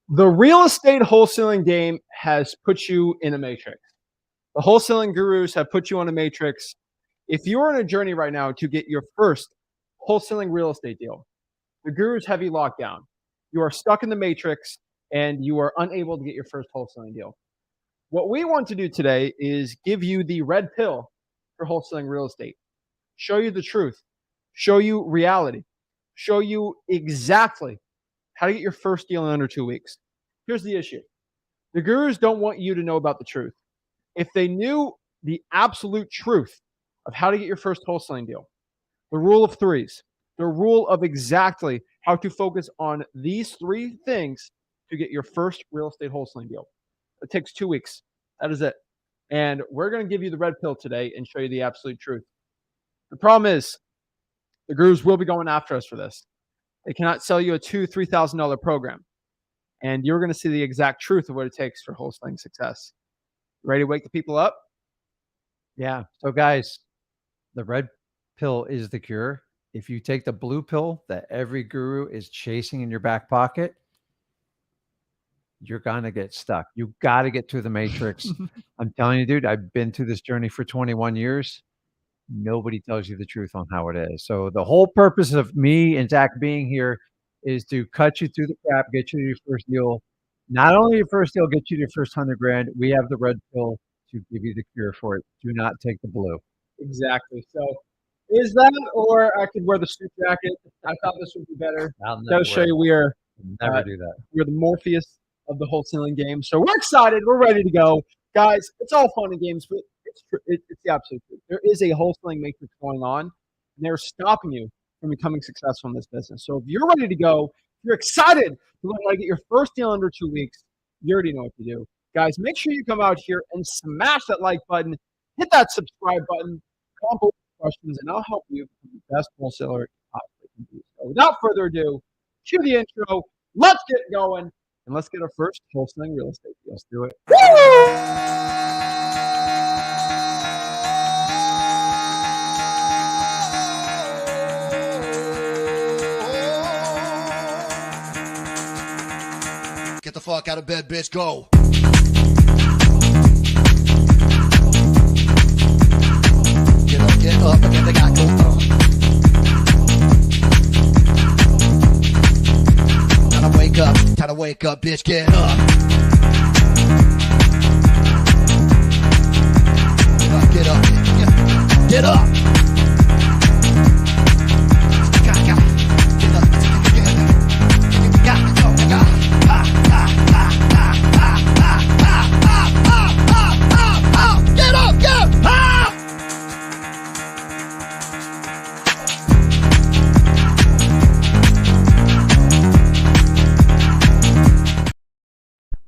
The real estate wholesaling game has put you in a matrix. The wholesaling gurus have put you on a matrix. If you're on a journey right now to get your first wholesaling real estate deal, the gurus have you locked down. You are stuck in the matrix and you are unable to get your first wholesaling deal. What we want to do today is give you the red pill for wholesaling real estate, show you the truth, show you reality, show you exactly how to get your first deal in under 2 weeks. Here's the issue. The gurus don't want you to know about the truth. If they knew the absolute truth of how to get your first wholesaling deal, the rule of threes, the rule of exactly how to focus on these three things to get your first real estate wholesaling deal. It takes 2 weeks. That is it. And we're going to give you the red pill today and show you the absolute truth. The problem is the gurus will be going after us for this. They cannot sell you a $2,000, $3,000 program. And you're going to see the exact truth of what it takes for wholesaling success. Ready to wake the people up? Yeah. So guys, the red pill is the cure. If you take the blue pill that every guru is chasing in your back pocket, you're going to get stuck. You got to get through the matrix. I'm telling you, dude, I've been through this journey for 21 years. Nobody tells you the truth on how it is. So the whole purpose of me and Zach being here is to cut you through the crap, get you to your first deal. Not only your first deal, get you to your first 100 grand. We have the red pill to give you the cure for it. Do not take the blue. Exactly. So is that, or I could wear the suit jacket? I thought this would be better. That'll show you we are never do that. We're the Morpheus of the wholesaling game. So we're excited. We're ready to go. Guys, it's all fun and games, but it's the absolute truth. There is a wholesaling matrix going on, and they're stopping you from becoming successful in this business. So if you're ready to go, if you're excited to learn how to get your first deal under 2 weeks, you already know what to do. Guys, make sure you come out here and smash that like button, hit that subscribe button, comment below questions, and I'll help you become the best wholesaler you possibly can be. So without further ado, cue the intro. Let's get going, and let's get our first wholesaling real estate deal. Let's do it. Get the fuck out of bed, bitch. Go. Get up, and they got go. Time to wake up, bitch. Get up. Get up. Get up.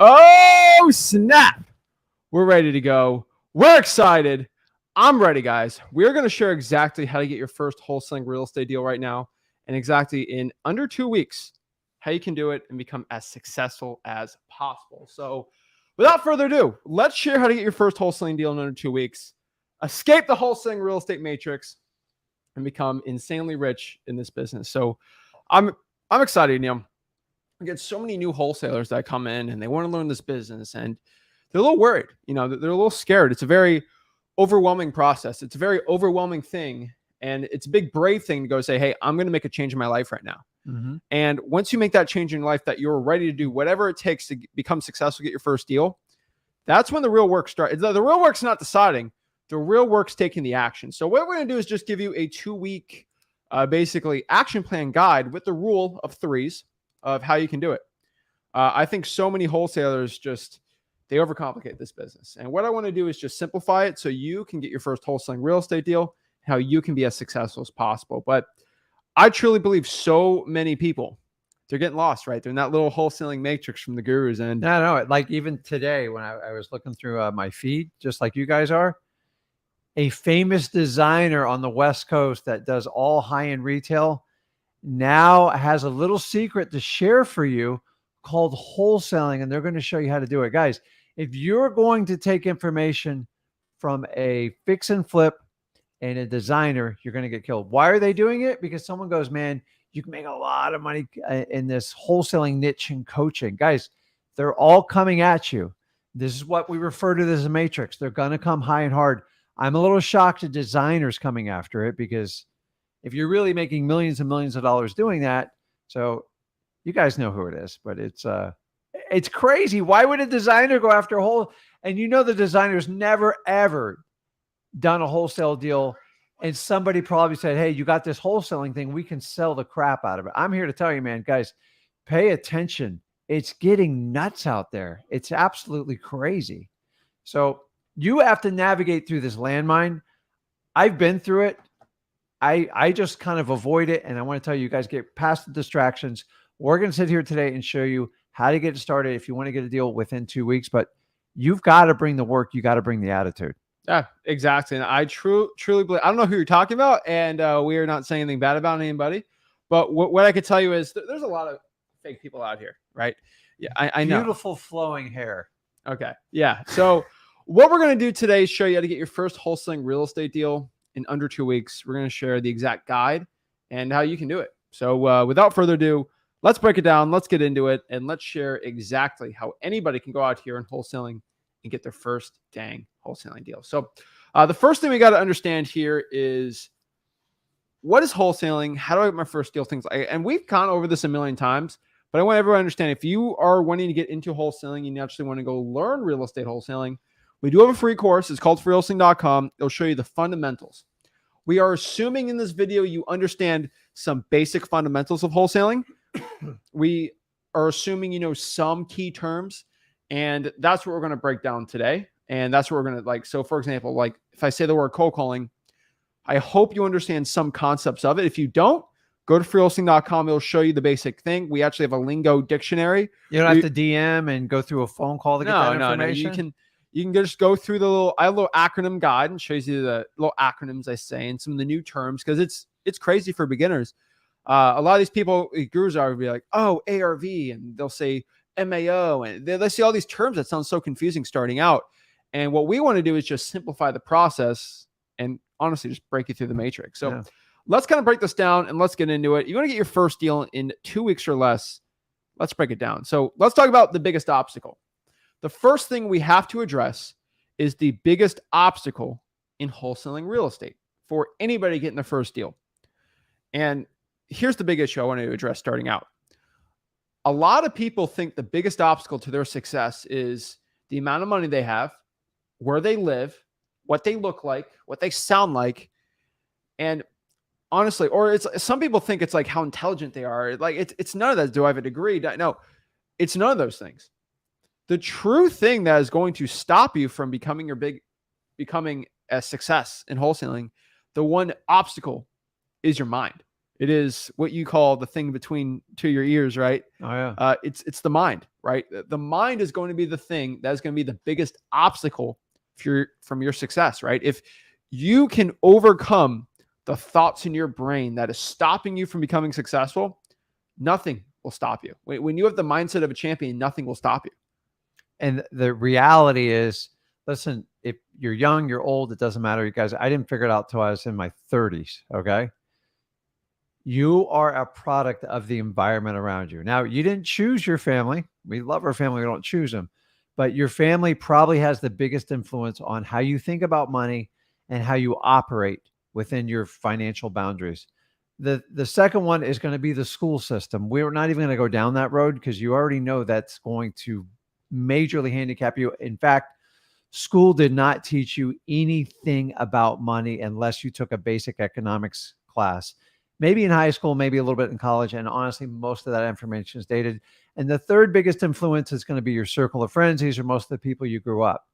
Oh, snap. We're ready to go. We're excited. I'm ready, guys. We're going to share exactly how to get your first wholesaling real estate deal right now, and exactly in under 2 weeks, how you can do it and become as successful as possible. So without further ado, let's share how to get your first wholesaling deal in under 2 weeks, escape the wholesaling real estate matrix, and become insanely rich in this business. So I'm excited, I get so many new wholesalers that come in and they want to learn this business, and they're a little worried. They're a little scared. It's a very overwhelming process. It's a very overwhelming thing. And it's a big, brave thing to go say, hey, I'm going to make a change in my life right now. Mm-hmm. And once you make that change in your life, that you're ready to do whatever it takes to become successful, get your first deal, that's when the real work starts. The real work's not deciding. The real work's taking the action. So what we're going to do is just give you a 2-week, basically action plan guide with the rule of threes of how you can do it. I think so many wholesalers they overcomplicate this business. And what I want to do is just simplify it so you can get your first wholesaling real estate deal, how you can be as successful as possible. But I truly believe so many people, they're getting lost, right? They're in that little wholesaling matrix from the gurus. And no, like even today when I was looking through my feed, just like you guys are, a famous designer on the West Coast that does all high-end retail now has a little secret to share for you called wholesaling, and they're going to show you how to do it. Guys, if you're going to take information from a fix and flip and a designer, you're going to get killed. Why are they doing it? Because someone goes, man, you can make a lot of money in this wholesaling niche and coaching. Guys, They're all coming at you. This is what we refer to as a matrix. They're going to come high and hard. I'm a little shocked at designers coming after it, because if you're really making millions and millions of dollars doing that, so you guys know who it is, but it's crazy. Why would a designer go after a whole? And the designer's never ever done a wholesale deal, and somebody probably said, hey, you got this wholesaling thing, we can sell the crap out of it. I'm here to tell you, man, guys, pay attention. It's getting nuts out there. It's absolutely crazy. So you have to navigate through this landmine. I've been through it. I just kind of avoid it. And I want to tell you guys, get past the distractions. We're going to sit here today and show you how to get started if you want to get a deal within 2 weeks. But you've got to bring the work. You got to bring the attitude. Yeah, exactly. And I truly believe, I don't know who you're talking about, and we are not saying anything bad about anybody, but what I could tell you is there's a lot of fake people out here, right? Yeah, I know. Beautiful flowing hair. Okay. Yeah. So what we're going to do today is show you how to get your first wholesaling real estate deal in under 2 weeks. We're going to share the exact guide and how you can do it. So without further ado, let's break it down. Let's get into it, and let's share exactly how anybody can go out here in wholesaling and get their first dang wholesaling deal. So the first thing we got to understand here is, what is wholesaling? How do I get my first deal? Things like, and we've gone over this a million times, but I want everyone to understand, if you are wanting to get into wholesaling and you actually want to go learn real estate wholesaling, we do have a free course. It's called wholesaling.com. It'll show you the fundamentals. We are assuming in this video you understand some basic fundamentals of wholesaling. We are assuming you know some key terms, and that's what we're going to break down today. And that's what we're going to so for example, like if I say the word cold calling, I hope you understand some concepts of it. If you don't, go to freewholesaling.com. It'll show you the basic thing. We actually have a lingo dictionary. You don't have to DM and go through a phone call to get that information. No. You can just go through I have a little acronym guide, and shows you the little acronyms I say and some of the new terms, because it's crazy for beginners. A lot of these people, gurus are be like, oh, ARV, and they'll say MAO, and they see all these terms that sound so confusing starting out. And what we want to do is just simplify the process and honestly just break you through the matrix. So let's kind of break this down and let's get into it. You want to get your first deal in 2 weeks or less. Let's break it down. So let's talk about the biggest obstacle. The first thing we have to address is the biggest obstacle in wholesaling real estate for anybody getting their first deal. And here's the big issue I want to address starting out. A lot of people think the biggest obstacle to their success is the amount of money they have, where they live, what they look like, what they sound like. And honestly, or some people think it's like how intelligent they are. Like it's none of that. Do I have a degree? No, it's none of those things. The true thing that is going to stop you from becoming a success in wholesaling, the one obstacle is your mind. It is what you call the thing between your ears, right? Oh yeah. It's the mind, right? The mind is going to be the thing that is going to be the biggest obstacle from your success, right? If you can overcome the thoughts in your brain that is stopping you from becoming successful, nothing will stop you. When you have the mindset of a champion, nothing will stop you. And the reality is, listen, if you're young, you're old, it doesn't matter. You guys, I didn't figure it out till I was in my 30s. Okay. You are a product of the environment around you. Now, you didn't choose your family. We love our family. We don't choose them. But your family probably has the biggest influence on how you think about money and how you operate within your financial boundaries. The second one is going to be the school system. We're not even going to go down that road, because you already know that's going to majorly handicap you. In fact, school did not teach you anything about money unless you took a basic economics class. Maybe in high school, maybe a little bit in college. And honestly, most of that information is dated. And the third biggest influence is going to be your circle of friends. These are most of the people you grew up.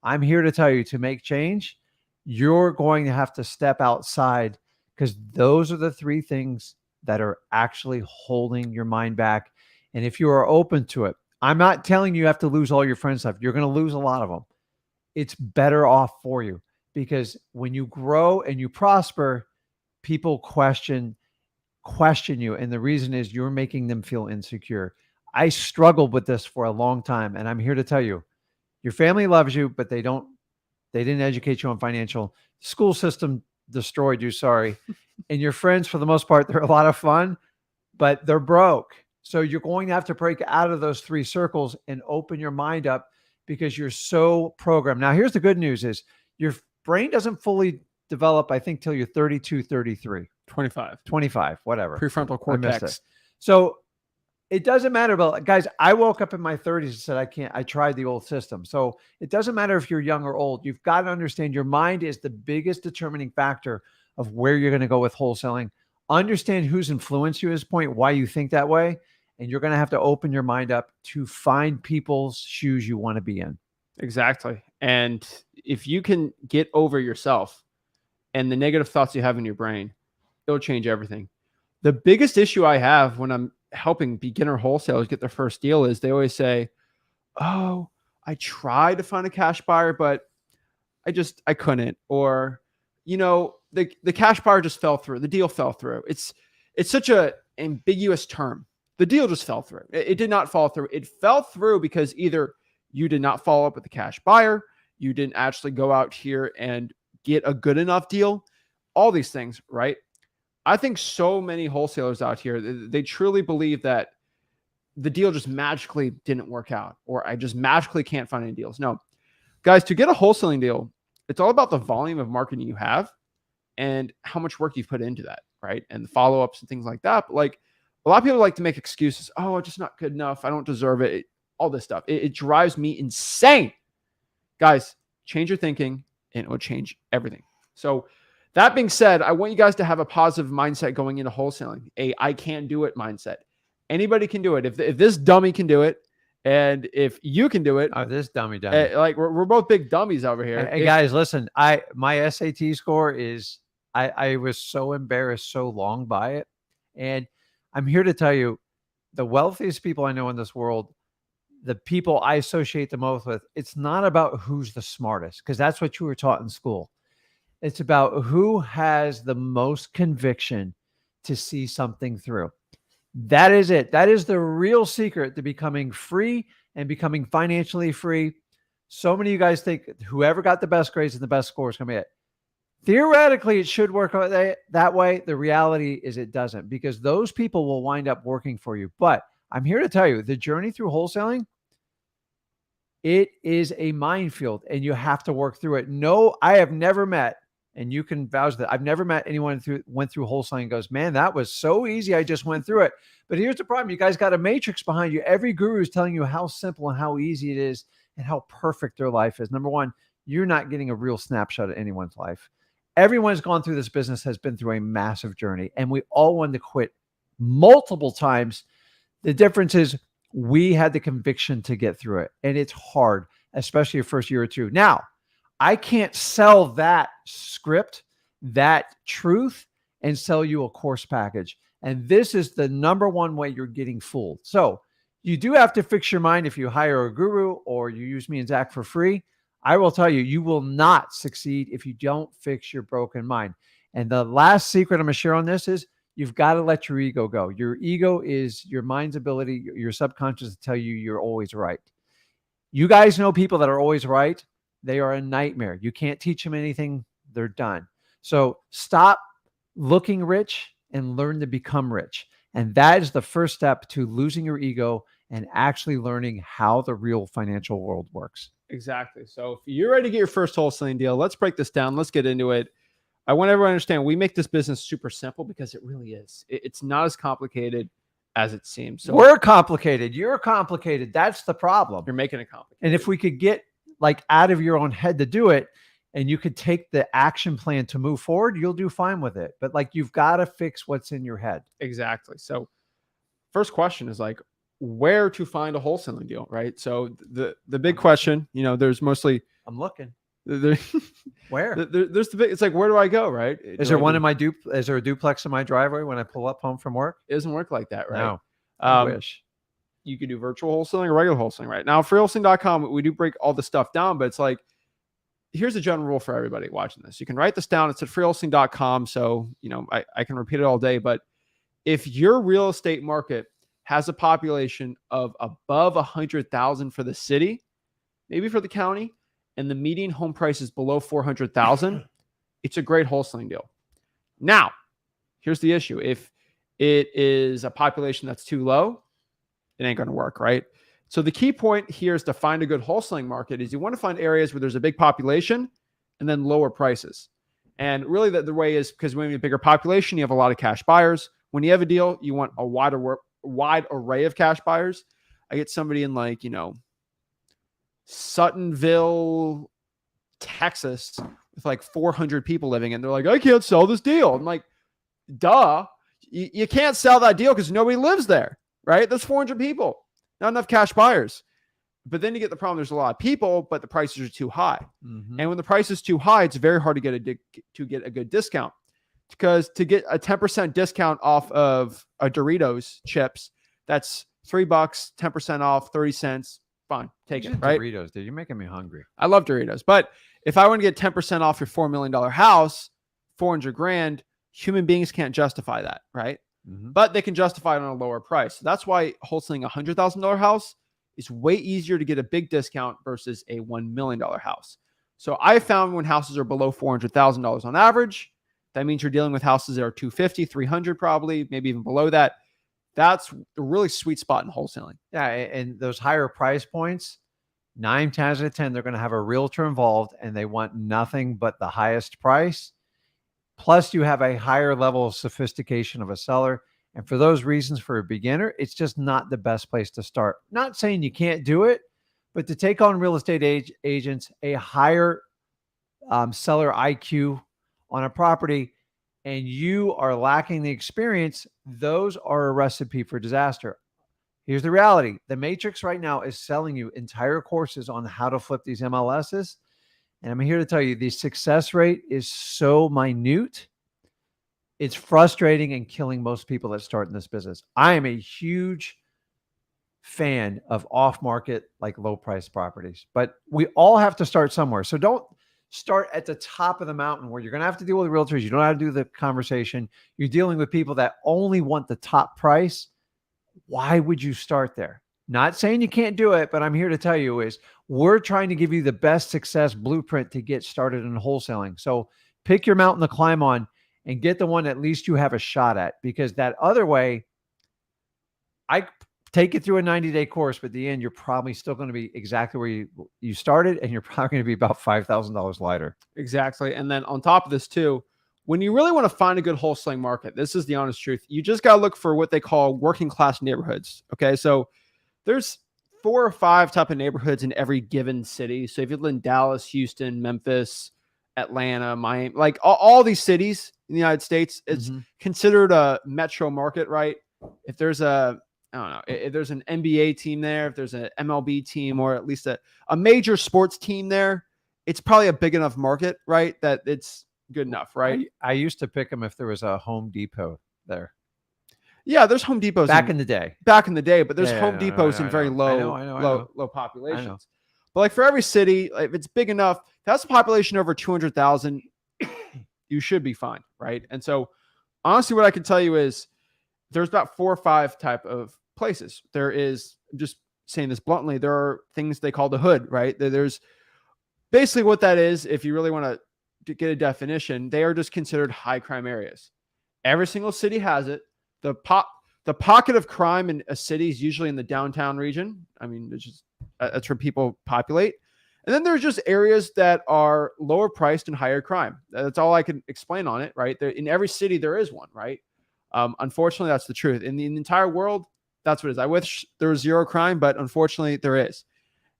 I'm here to tell you, to make change, you're going to have to step outside, because those are the three things that are actually holding your mind back. And if you are open to it, I'm not telling you have to lose all your friends stuff. You're going to lose a lot of them. It's better off for you, because when you grow and you prosper, people question you. And the reason is you're making them feel insecure. I struggled with this for a long time. And I'm here to tell you, your family loves you, but they didn't educate you on financial. School system destroyed you. Sorry. And your friends, for the most part, they're a lot of fun, but they're broke. So you're going to have to break out of those 3 circles and open your mind up because you're so programmed. Now, here's the good news is your brain doesn't fully develop, I think, till you're 32, 33, 25, whatever. Prefrontal I missed cortex. it. So it doesn't matter about, guys, I woke up in my 30s and said, I tried the old system. So it doesn't matter if you're young or old. You've got to understand your mind is the biggest determining factor of where you're going to go with wholesaling. Understand who's influenced you at this point, why you think that way. And you're going to have to open your mind up to find people's shoes you want to be in. Exactly. And if you can get over yourself and the negative thoughts you have in your brain, it'll change everything. The biggest issue I have when I'm helping beginner wholesalers get their first deal is they always say, oh, I tried to find a cash buyer, but I couldn't. Or, the cash buyer just fell through. The deal fell through. It's such a ambiguous term. The deal just fell through. It did not fall through. It fell through because either you did not follow up with the cash buyer, you didn't actually go out here and get a good enough deal, all these things, right? I think so many wholesalers out here, they truly believe that the deal just magically didn't work out, or I just magically can't find any deals. No, guys, to get a wholesaling deal, it's all about the volume of marketing you have and how much work you've put into that, right? And the follow-ups and things like that. But like a lot of people like to make excuses. Oh, I'm just not good enough. I don't deserve it. All this stuff. It drives me insane. Guys, change your thinking and it will change everything. So that being said, I want you guys to have a positive mindset going into wholesaling. I can't do it mindset. Anybody can do it. If this dummy can do it, and if you can do it, this dummy. like we're both big dummies over here. Hey, guys, listen. My SAT score is I was so embarrassed so long by it, and I'm here to tell you, the wealthiest people I know in this world, the people I associate the most with, it's not about who's the smartest, because that's what you were taught in school. It's about who has the most conviction to see something through. That is it. That is the real secret to becoming free and becoming financially free. So many of you guys think whoever got the best grades and the best scores can be it. Theoretically, it should work that way. The reality is it doesn't, because those people will wind up working for you. But I'm here to tell you, the journey through wholesaling, it is a minefield and you have to work through it. No, I have never met, and you can vouch that I've never met anyone who went through wholesaling and goes, man, that was so easy. I just went through it. But here's the problem. You guys got a matrix behind you. Every guru is telling you how simple and how easy it is and how perfect their life is. Number one, you're not getting a real snapshot of anyone's life. Everyone who's gone through this business has been through a massive journey, and we all wanted to quit multiple times. The difference is we had the conviction to get through it, and it's hard, especially your first year or two. Now, I can't sell that script, that truth, and sell you a course package. And this is the number one way you're getting fooled. So you do have to fix your mind. If you hire a guru or you use me and Zach for free, I will tell you, you will not succeed if you don't fix your broken mind. And the last secret I'm going to share on this is you've got to let your ego go. Your ego is your mind's ability, your subconscious to tell you you're always right. You guys know people that are always right. They are a nightmare. You can't teach them anything. They're done. So stop looking rich and learn to become rich. And that is the first step to losing your ego and actually learning how the real financial world works. Exactly. So if you're ready to get your first wholesaling deal, let's break this down. Let's get into it. I want everyone to understand we make this business super simple because it really is. It's not as complicated as it seems. So we're complicated. You're complicated. That's the problem. You're making it complicated. And if we could get like out of your own head to do it, and you could take the action plan to move forward, you'll do fine with it. But like, you've got to fix what's in your head. Exactly. So first question is like, where to find a wholesaling deal, right? So the big question, there's mostly, I'm looking. Where? There's the big, it's like, where do I go, right? Is there one in my is there a duplex in my driveway when I pull up home from work? It doesn't work like that, right? No. I wish. You could do virtual wholesaling or regular wholesaling, right? Now, freewholesaling.com, we do break all the stuff down, but it's like, here's a general rule for everybody watching this. You can write this down. It's at freewholesaling.com. So, I can repeat it all day, but if your real estate market has a population of above 100,000 for the city, maybe for the county, and the median home price is below 400,000, it's a great wholesaling deal. Now, here's the issue. If it is a population that's too low, it ain't going to work, right? So the key point here is to find a good wholesaling market is you want to find areas where there's a big population and then lower prices. And really the way is because when you have a bigger population, you have a lot of cash buyers. When you have a deal, you want a wide array of cash buyers. I get somebody in like, Suttonville, Texas with like 400 people living in. They're like, I can't sell this deal. I'm like, duh. You can't sell that deal because nobody lives there, right? There's 400 people, not enough cash buyers. But then you get the problem. There's a lot of people, but the prices are too high. Mhm. And when the price is too high, it's very hard to get a good discount, because to get a 10% discount off of a Doritos chips, that's $3, 10% off, 30 cents. Fine, take it, right? Doritos, dude, you're making me hungry. I love Doritos, but if I want to get 10% off your $4 million house, 400 grand, human beings can't justify that, right? Mhm. But they can justify it on a lower price. So that's why wholesaling a $100,000 house is way easier to get a big discount versus a $1 million house. So I found when houses are below $400,000 on average, that means you're dealing with houses that are 250, 300 probably, maybe even below that. That's a really sweet spot in wholesaling. Yeah, and those higher price points, 9 times out of 10, they're going to have a realtor involved, and they want nothing but the highest price. Plus, you have a higher level of sophistication of a seller. And for those reasons, for a beginner, it's just not the best place to start. Not saying you can't do it, but to take on real estate agents, a higher seller IQ on a property, and you are lacking the experience, those are a recipe for disaster. Here's the reality. The Matrix right now is selling you entire courses on how to flip these MLSs. And I'm here to tell you the success rate is so minute. It's frustrating and killing most people that start in this business. I am a huge fan of off-market, like low-price properties, but we all have to start somewhere. So don't start at the top of the mountain where you're going to have to deal with realtors. You don't have to do the conversation. You're dealing with people that only want the top price. Why would you start there? Not saying you can't do it, but I'm here to tell you is we're trying to give you the best success blueprint to get started in wholesaling. So pick your mountain to climb on and get the one at least you have a shot at, because that other way, I take it through a 90-day course, but at the end, you're probably still going to be exactly where you started, and you're probably going to be about $5,000 lighter. Exactly. And then on top of this too, when you really want to find a good wholesaling market, this is the honest truth. You just got to look for what they call working class neighborhoods. Okay. So there's 4 or 5 type of neighborhoods in every given city. So if you live in Dallas, Houston, Memphis, Atlanta, Miami, like all these cities in the United States, it's considered a metro market, right? If there's I don't know, if there's an NBA team there, if there's an MLB team, or at least a major sports team there, it's probably a big enough market, right? That it's good enough, right? I used to pick them if there was a Home Depot there. Yeah, there's Home Depots back in the day, but there's Home Depots in very low populations. But like for every city, if it's big enough, that's a population over 200,000, you should be fine, right? And so honestly, what I can tell you is there's about 4 or 5 type of places. There is, I'm just saying this bluntly, there are things they call the hood, right? There's basically what that is. If you really want to get a definition, they are just considered high crime areas. Every single city has it. The pocket of crime in a city is usually in the downtown region. I mean, it's just that's where people populate. And then there's just areas that are lower priced and higher crime. That's all I can explain on it, right? In every city, there is one, right? Unfortunately, that's the truth. In the entire world, that's what it is. I wish there was zero crime, but unfortunately, there is.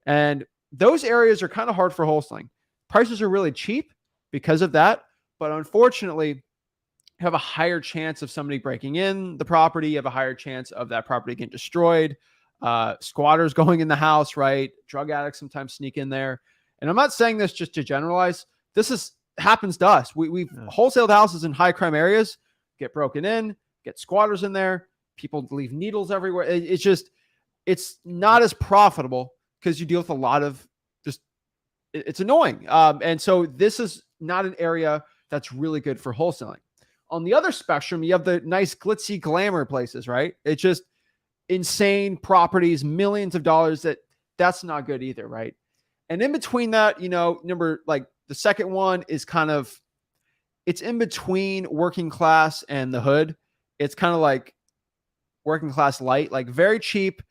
And those areas are kind of hard for wholesaling. Prices are really cheap because of that. But unfortunately, you have a higher chance of somebody breaking in the property. You have a higher chance of that property getting destroyed. Squatters going in the house, right? Drug addicts sometimes sneak in there. And I'm not saying this just to generalize. This happens to us. We've wholesaled houses in high crime areas, get broken in, get squatters in there. People leave needles everywhere. It's not as profitable because you deal with a lot of it's annoying. And so this is not an area that's really good for wholesaling. On the other spectrum, you have the nice glitzy glamour places, right? It's just insane properties, millions of dollars. That's not good either, right? And in between that, the second one is it's in between working class and the hood. It's kind of like working class light, like very cheap,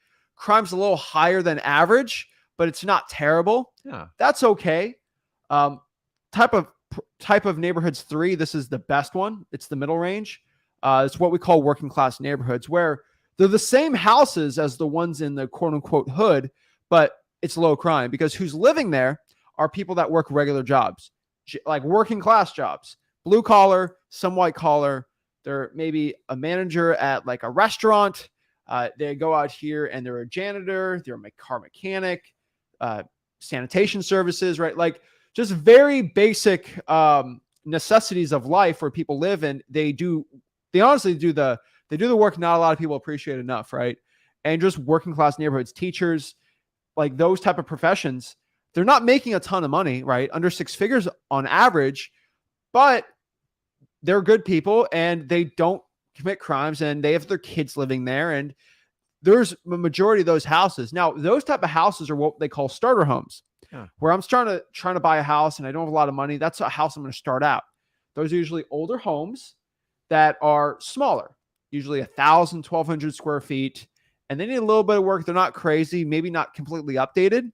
crime's a little higher than average, but it's not terrible. Yeah. That's okay. Type of neighborhoods 3, this is the best one. It's the middle range. It's what we call working class neighborhoods, where they're the same houses as the ones in the quote unquote hood, but it's low crime because who's living there are people that work regular jobs, like working class jobs, blue collar, some white collar. They're maybe a manager at like a restaurant. They go out here and they're a janitor, they're a car mechanic, sanitation services, right? Like just very basic necessities of life where people live, and they honestly do the work not a lot of people appreciate enough, right? And just working class neighborhoods, teachers, like those type of professions, they're not making a ton of money, right? Under 6 figures on average, but they're good people and they don't commit crimes and they have their kids living there. And there's a majority of those houses. Now, those type of houses are what they call starter homes, where I'm trying to buy a house and I don't have a lot of money. That's a house I'm going to start out. Those are usually older homes that are smaller, usually 1,000, 1,200 square feet. And they need a little bit of work. They're not crazy, maybe not completely updated,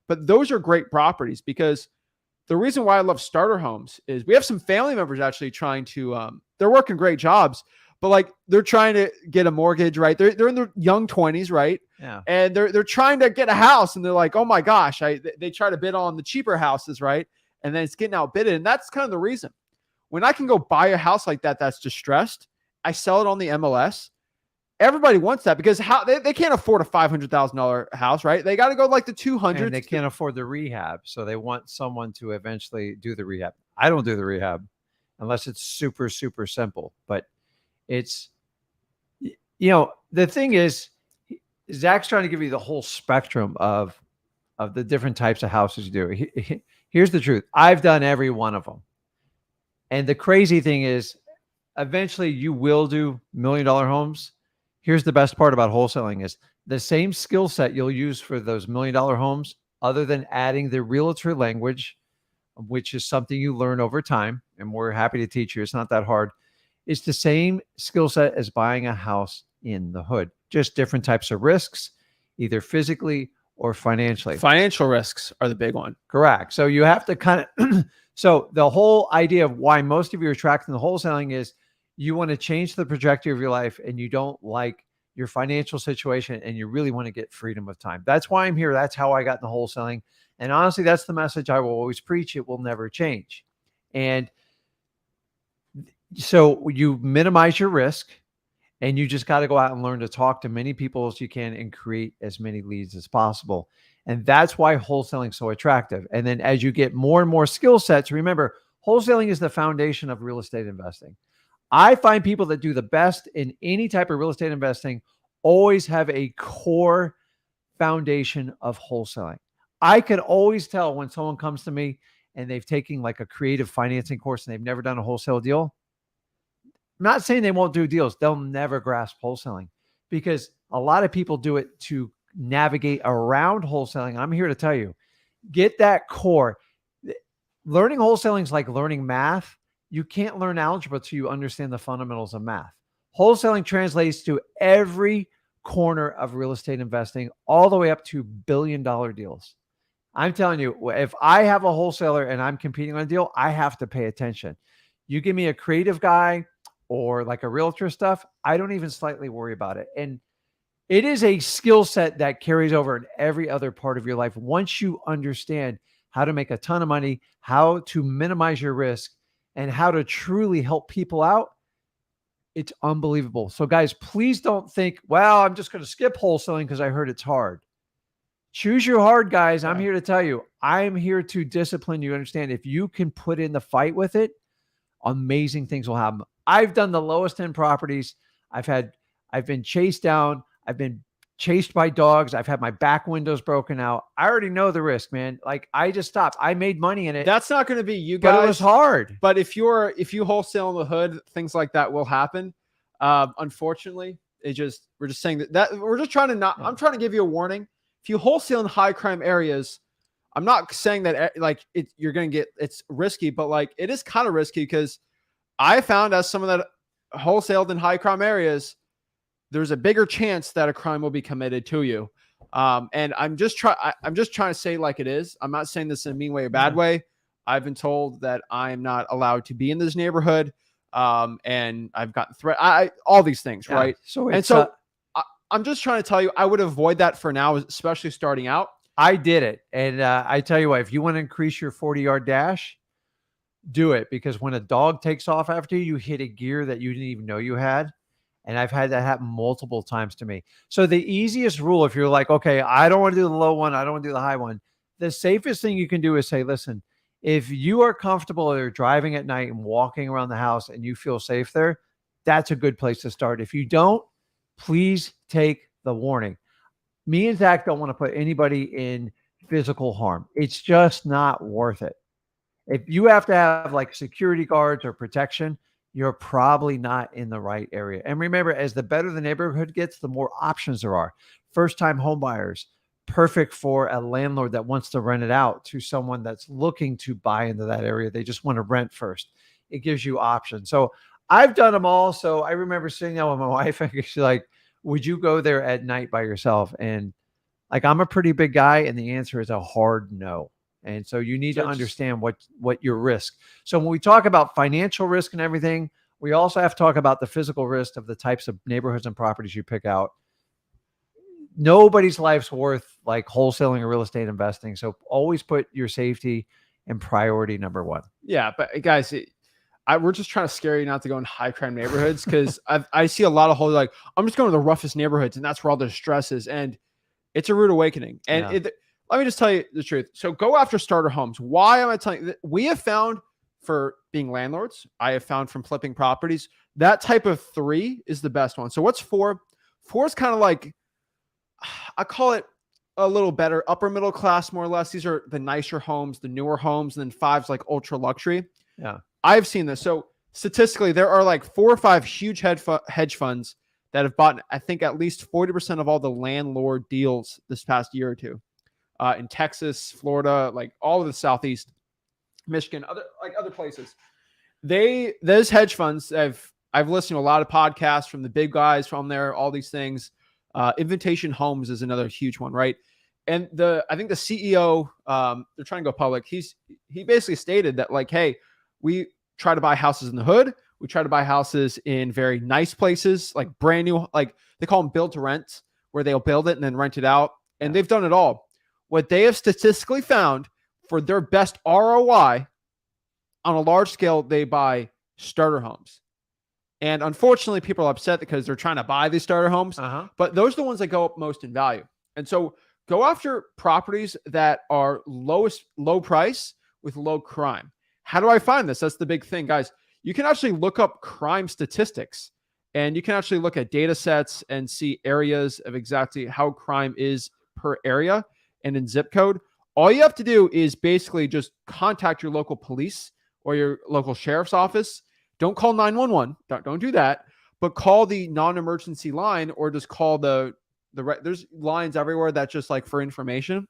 but those are great properties because the reason why I love starter homes is we have some family members actually trying to, they're working great jobs, but like they're trying to get a mortgage, right? They're in their young 20s, right? Yeah. And they're trying to get a house and they're like, oh my gosh, they try to bid on the cheaper houses, right? And then it's getting outbidded. And that's kind of the reason. When I can go buy a house like that that's distressed, I sell it on the MLS. Everybody wants that because they can't afford a $500,000 house, right? They got to go like the 200. And they can't afford the rehab, so they want someone to eventually do the rehab. I don't do the rehab unless it's super, super simple. But it's, the thing is, Zach's trying to give you the whole spectrum of the different types of houses you do. Here's the truth. I've done every one of them. And the crazy thing is, eventually you will do $1 million homes. Here's the best part about wholesaling is the same skill set you'll use for those $1 million homes, other than adding the realtor language, which is something you learn over time. And we're happy to teach you. It's not that hard. It's the same skill set as buying a house in the hood, just different types of risks, either physically or financially. Financial risks are the big one. Correct. So you have to kind of, so the whole idea of why most of you are attracted to wholesaling is you want to change the trajectory of your life and you don't like your financial situation and you really want to get freedom of time. That's why I'm here. That's how I got into wholesaling. And honestly, that's the message I will always preach. It will never change. And so you minimize your risk and you just got to go out and learn to talk to many people as you can and create as many leads as possible. And that's why wholesaling is so attractive. And then as you get more and more skill sets, remember, wholesaling is the foundation of real estate investing. I find people that do the best in any type of real estate investing always have a core foundation of wholesaling. I can always tell when someone comes to me and they've taken like a creative financing course and they've never done a wholesale deal. I'm not saying they won't do deals. They'll never grasp wholesaling because a lot of people do it to navigate around wholesaling. I'm here to tell you, get that core. Learning wholesaling is like learning math. You can't learn algebra till you understand the fundamentals of math. Wholesaling translates to every corner of real estate investing, all the way up to billion-dollar deals. I'm telling you, if I have a wholesaler and I'm competing on a deal, I have to pay attention. You give me a creative guy or like a realtor stuff, I don't even slightly worry about it. And it is a skill set that carries over in every other part of your life. Once you understand how to make a ton of money, how to minimize your risk, and how to truly help people out, it's unbelievable. So guys, please don't think, well, I'm just going to skip wholesaling because I heard it's hard. Choose your hard, guys. I'm here to tell you, I'm here to discipline you. Understand, if you can put in the fight with it, amazing things will happen. I've done the lowest end properties. I've been chased down. I've been chased by dogs. I've had my back windows broken out. I already know the risk, man. Like I just stopped. I made money in it. That's not going to be you guys. But it was hard. But if you wholesale in the hood, things like that will happen. Unfortunately, we're just saying that we're just trying to not, I'm trying to give you a warning. If you wholesale in high crime areas, I'm not saying that like you're going to get, it's risky, but like it is kind of risky because I found as someone that wholesaled in high crime areas, there's a bigger chance that a crime will be committed to you. And I'm just trying to say like it is. I'm not saying this in a mean way or bad way. I've been told that I'm not allowed to be in this neighborhood. And I've gotten all these things, right? So And it's, so I'm just trying to tell you, I would avoid that for now, especially starting out. I did it. And I tell you what, if you want to increase your 40-yard dash, do it, because when a dog takes off after you, you hit a gear that you didn't even know you had. And I've had that happen multiple times to me. So the easiest rule, if you're like, okay, I don't want to do the low one, I don't want to do the high one, the safest thing you can do is say, listen, if you are comfortable or driving at night and walking around the house and you feel safe there, that's a good place to start. If you don't, please take the warning. Me and Zach don't want to put anybody in physical harm. It's just not worth it. If you have to have like security guards or protection, you're probably not in the right area. And remember, as the better the neighborhood gets, the more options there are. First-time home buyers, perfect for a landlord that wants to rent it out to someone that's looking to buy into that area. They just want to rent first. It gives you options. So I've done them all. So I remember sitting down with my wife and she's like, would you go there at night by yourself? And like, I'm a pretty big guy, and the answer is a hard no. And so you need to understand what your risk. So when we talk about financial risk and everything, we also have to talk about the physical risk of the types of neighborhoods and properties you pick out. Nobody's life's worth like wholesaling or real estate investing. So always put your safety and priority number one. Yeah, but guys, we're just trying to scare you not to go in high crime neighborhoods, because I see a lot of whole like, I'm just going to the roughest neighborhoods, and that's where all the stress is. And it's a rude awakening. And let me just tell you the truth. So go after starter homes. Why am I telling you? We have found, for being landlords, I have found from flipping properties, that type of 3 is the best one. So what's 4? 4 is kind of like, I call it a little better, upper middle class, more or less. These are the nicer homes, the newer homes, and then 5's like ultra luxury. Yeah. I've seen this. So statistically, there are like 4 or 5 huge hedge funds that have bought, I think, at least 40% of all the landlord deals this past year or two. In Texas, Florida, like all of the Southeast, Michigan, other places. Those hedge funds, I've listened to a lot of podcasts from the big guys from there, all these things. Invitation Homes is another huge one, right? And I think the CEO, they're trying to go public. He basically stated that, like, hey, we try to buy houses in the hood. We try to buy houses in very nice places, like brand new, like they call them build to rent, where they'll build it and then rent it out. And they've done it all. What they have statistically found for their best ROI on a large scale, they buy starter homes. And unfortunately, people are upset because they're trying to buy these starter homes, but those are the ones that go up most in value. And so go after properties that are low price with low crime. How do I find this? That's the big thing, guys. You can actually look up crime statistics, and you can actually look at data sets and see areas of exactly how crime is per area and in zip code. All you have to do is basically just contact your local police or your local sheriff's office. Don't call 911. Don't do that. But call the non-emergency line, or just call there's lines everywhere that's just like for information,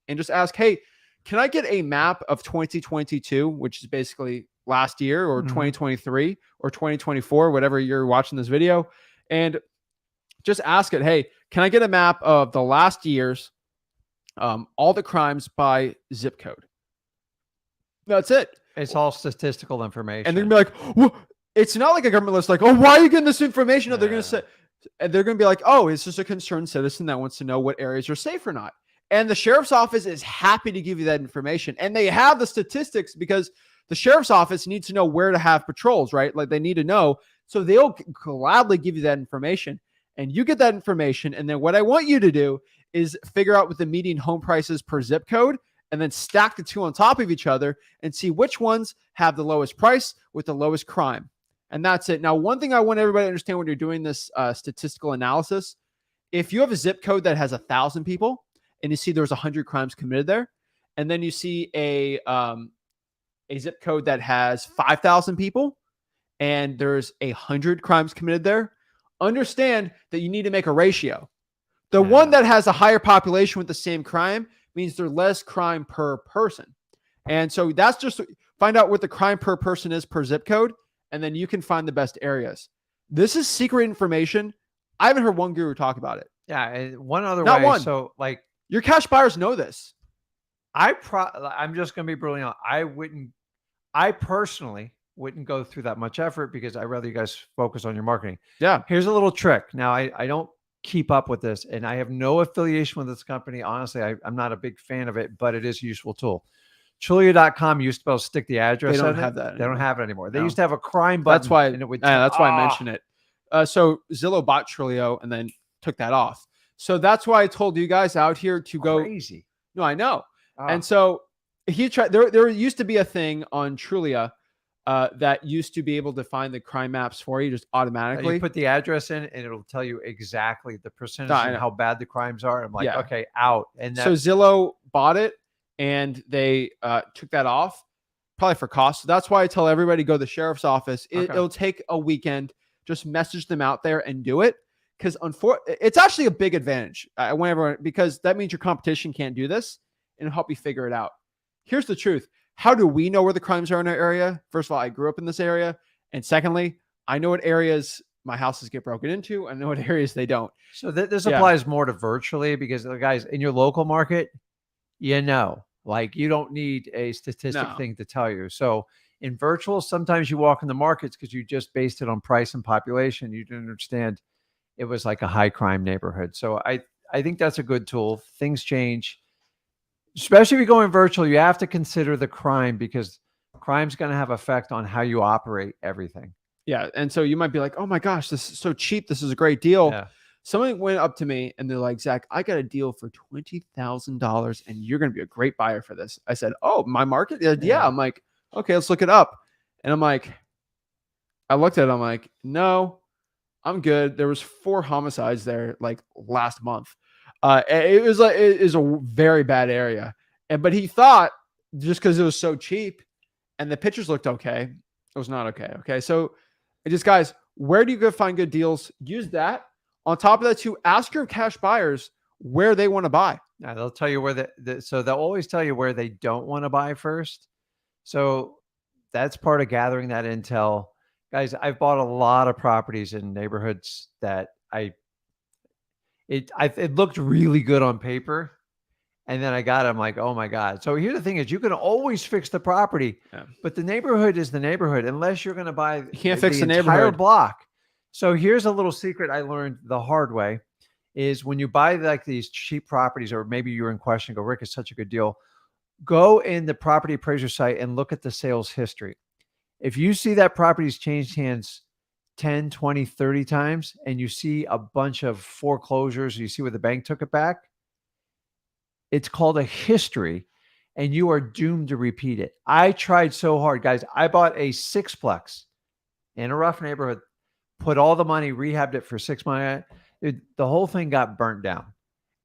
and just ask, hey, can I get a map of 2022, which is basically last year, or 2023 or 2024, whatever you're watching this video, and just ask it, hey, can I get a map of the last year's all the crimes by zip code? That's it. It's all statistical information. And they're going to be like, well, it's not like a government list, like, oh, why are you getting this information? No, they're going to say, and they're going to be like, oh, it's just a concerned citizen that wants to know what areas are safe or not. And the sheriff's office is happy to give you that information. And they have the statistics because the sheriff's office needs to know where to have patrols, right? Like they need to know. So they'll gladly give you that information, and you get that information. And then what I want you to do is figure out what the median home price is per zip code, and then stack the two on top of each other and see which ones have the lowest price with the lowest crime. And that's it. Now, one thing I want everybody to understand when you're doing this statistical analysis, if you have a zip code that has 1,000 people and you see there's 100 crimes committed there, and then you see a zip code that has 5,000 people and there's 100 crimes committed there, understand that you need to make a ratio. The one that has a higher population with the same crime means there's less crime per person. And so that's just find out what the crime per person is per zip code, and then you can find the best areas. This is secret information. I haven't heard one guru talk about it. Yeah, and one other Not way. one. So like Your cash buyers know this. I'm just gonna be brutally honest. I personally wouldn't go through that much effort because I'd rather you guys focus on your marketing. Yeah. Here's a little trick. Now I don't keep up with this and I have no affiliation with this company. Honestly, I'm not a big fan of it, but it is a useful tool. Trulia.com used to be able to stick the address. They don't in have it. that They don't anymore. have it anymore. They No. used to have a crime button. That's why. and it would That's why I mentioned it. So Zillow bought Trilio and then took that off. So that's why I told you guys out here to go. Crazy. No, I know. Ah. And so he tried. There used to be a thing on Trulia that used to be able to find the crime maps for you just automatically. You put the address in and it'll tell you exactly the percentage I and know. how bad the crimes are. I'm like, Yeah. okay, out. And So Zillow bought it and they took that off probably for cost. So that's why I tell everybody to go to the sheriff's office. Okay. It'll take a weekend. Just message them out there and do it. Because it's actually a big advantage because that means your competition can't do this and it'll help you figure it out. Here's the truth. How do we know where the crimes are in our area? First of all, I grew up in this area. And secondly, I know what areas my houses get broken into. I know what areas they don't. so this Yeah. applies more to virtually because the guys in your local market, like you don't need a statistic No. thing to tell you. So in virtual, sometimes you walk in the markets because you just based it on price and population. You didn't understand it was like a high crime neighborhood. So I think that's a good tool. Things change, especially if you're going virtual. You have to consider the crime because crime's going to have effect on how you operate everything. Yeah. And so you might be like, oh my gosh, this is so cheap. This is a great deal. Yeah. Someone went up to me and they're like, Zach, I got a deal for $20,000 and you're going to be a great buyer for this. I said, oh, my market? Yeah. Yeah. I'm like, okay, let's look it up. And I'm like, I looked at it. I'm like, no, I'm good. There was 4 homicides there like last month. It was a very bad area. But he thought just because it was so cheap and the pictures looked okay, it was not okay. Okay. So guys, where do you go find good deals? Use that. On top of that, too, ask your cash buyers where they want to buy. Yeah, they'll tell you where so they'll always tell you where they don't want to buy first. So that's part of gathering that intel. Guys, I've bought a lot of properties in neighborhoods that it looked really good on paper. And then I got it. I'm like, oh my God. So here's the thing is you can always fix the property, but the neighborhood is the neighborhood unless you're going to buy You can't fix the entire neighborhood block. So here's a little secret I learned the hard way is when you buy like these cheap properties, or maybe you're in question, go, Rick, it's such a good deal. Go in the property appraiser site and look at the sales history. If you see that property's changed hands 10, 20, 30 times, and you see a bunch of foreclosures, you see where the bank took it back, it's called a history and you are doomed to repeat it. I tried so hard, guys. I bought a 6-plex in a rough neighborhood, put all the money, rehabbed it for 6 months. The whole thing got burnt down.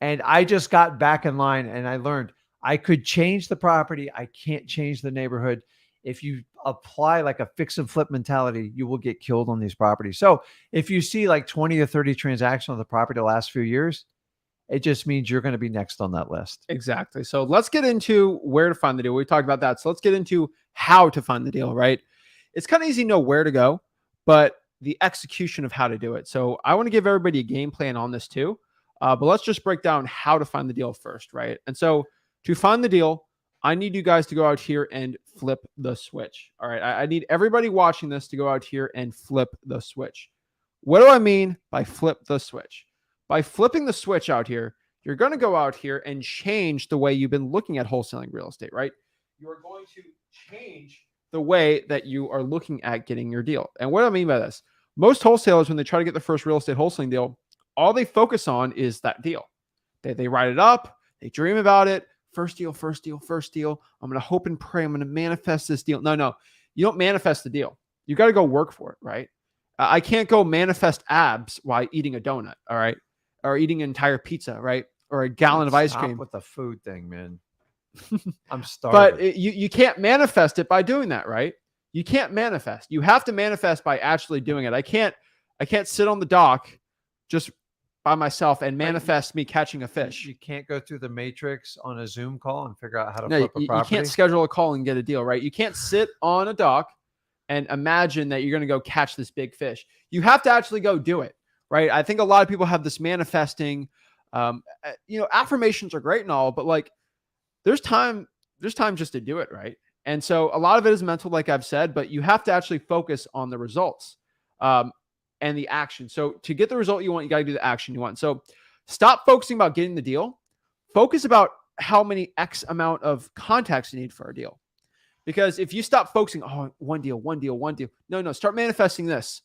And I just got back in line and I learned I could change the property. I can't change the neighborhood. If you apply like a fix and flip mentality, you will get killed on these properties. So if you see like 20 or 30 transactions on the property the last few years, it just means you're going to be next on that list. Exactly. So let's get into where to find the deal. We talked about that. So let's get into how to find the deal, right? It's kind of easy to know where to go, but the execution of how to do it. So I want to give everybody a game plan on this too. But let's just break down how to find the deal first, right? And so to find the deal, I need you guys to go out here and flip the switch. All right. I need everybody watching this to go out here and flip the switch. What do I mean by flip the switch? By flipping the switch out here, you're going to go out here and change the way you've been looking at wholesaling real estate, right? You're going to change the way that you are looking at getting your deal. And what do I mean by this? Most wholesalers, when they try to get the first real estate wholesaling deal, all they focus on is that deal. They write it up. They dream about it. First deal, first deal, first deal. I'm going to hope and pray. I'm going to manifest this deal. No. You don't manifest the deal. You got to go work for it, right? I can't go manifest abs while eating a donut, all right? Or eating an entire pizza, right? Or a gallon of ice cream. Stop with the food thing, man. I'm starving. But you can't manifest it by doing that, right? You can't manifest. You have to manifest by actually doing it. I can't sit on the dock just by myself and manifest me catching a fish. You can't go through the matrix on a Zoom call and figure out how to No, flip a property. you can't schedule a call and get a deal, right? You can't sit on a dock and imagine that you're going to go catch this big fish. You have to actually go do it, right? I think a lot of people have this manifesting Affirmations are great and all, but like there's time just to do it, right? And so a lot of it is mental, like I've said, but you have to actually focus on the results and the action. So to get the result you want, you got to do the action you want. So stop focusing about getting the deal. Focus about how many X amount of contacts you need for a deal. Because if you stop focusing, one deal. No, start manifesting this.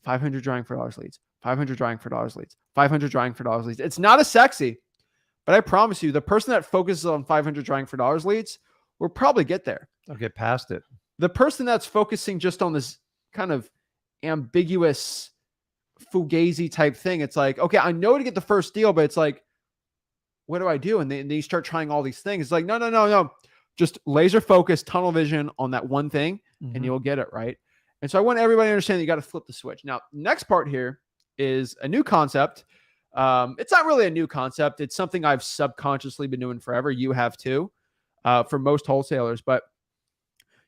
500 drawing for dollars leads, 500 drawing for dollars leads, 500 drawing for dollars leads. It's not as sexy, but I promise you, the person that focuses on 500 drawing for dollars leads will probably get there. They'll get past it. The person that's focusing just on this kind of ambiguous fugazi type thing, it's like, okay, I know to get the first deal, but it's like, what do I do? And then you start trying all these things. It's like, no. Just laser focus, tunnel vision on that one thing, and you'll get it, right? And so I want everybody to understand that you got to flip the switch. Now, next part here is a new concept. It's not really a new concept. It's something I've subconsciously been doing forever. You have too, for most wholesalers. But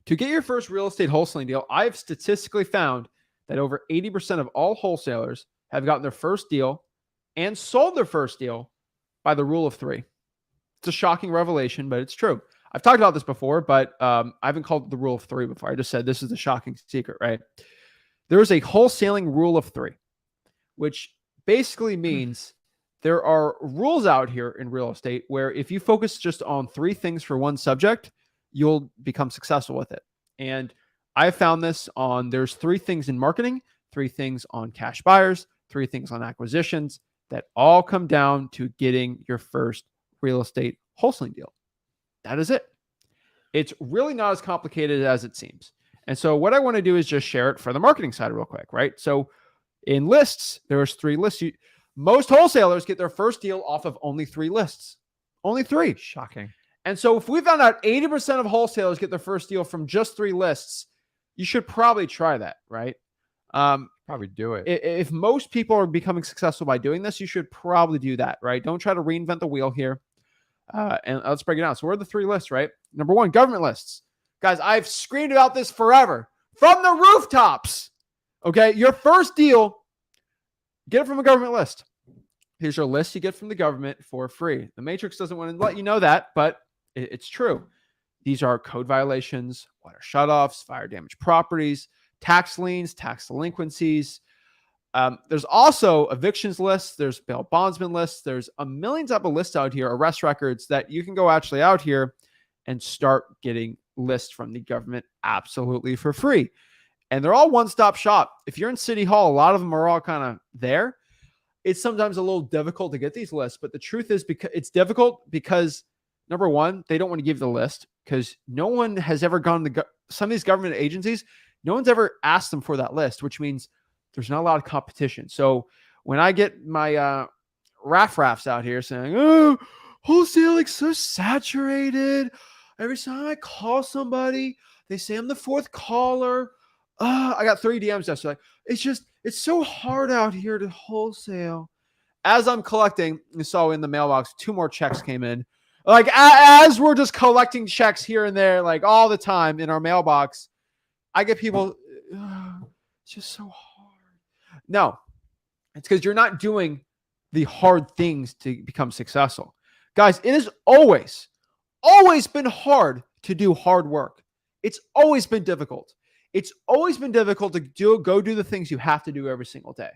to get your first real estate wholesaling deal, I've statistically found that over 80% of all wholesalers have gotten their first deal and sold their first deal by the rule of 3. It's a shocking revelation, but it's true. I've talked about this before, but I haven't called it the rule of 3 before. I just said this is a shocking secret, right? There is a wholesaling rule of 3, which basically means there are rules out here in real estate where if you focus just on 3 things for one subject, you'll become successful with it. And I found this on there's 3 things in marketing, 3 things on cash buyers, 3 things on acquisitions that all come down to getting your first real estate wholesaling deal. That is it. It's really not as complicated as it seems. And so what I want to do is just share it for the marketing side real quick, right? So in lists, there's 3 lists. Most wholesalers get their first deal off of only 3 lists. Only 3. Shocking. And so if we found out 80% of wholesalers get their first deal from just 3 lists, you should probably try that, right? Probably do it. If most people are becoming successful by doing this, you should probably do that, right? Don't try to reinvent the wheel here. And let's break it down. So where are the 3 lists, right? Number 1, government lists. Guys, I've screamed about this forever from the rooftops. Okay. Your first deal, get it from a government list. Here's your list you get from the government for free. The Matrix doesn't want to let you know that, but it's true. These are code violations, water shutoffs, fire damaged properties, tax liens, tax delinquencies. There's also evictions lists. There's bail bondsman lists. There's a million type of lists out here, arrest records that you can go actually out here and start getting lists from the government absolutely for free. And they're all one-stop shop. If you're in City Hall, a lot of them are all kind of there. It's sometimes a little difficult to get these lists, but the truth is because it's difficult because number 1, they don't want to give the list because no one has ever gone to some of these government agencies. No one's ever asked them for that list, which means there's not a lot of competition. So when I get my raffs out here saying, oh, wholesaling so saturated. Every time I call somebody, they say I'm the 4th caller. I got 3 DMs yesterday. It's so hard out here to wholesale. As I'm collecting, you saw in the mailbox, 2 more checks came in. Like as we're just collecting checks here and there, like all the time in our mailbox, I get people, it's just so hard. No, it's because you're not doing the hard things to become successful. Guys, it has always been hard to do hard work. It's always been difficult. It's always been difficult to go do the things you have to do every single day.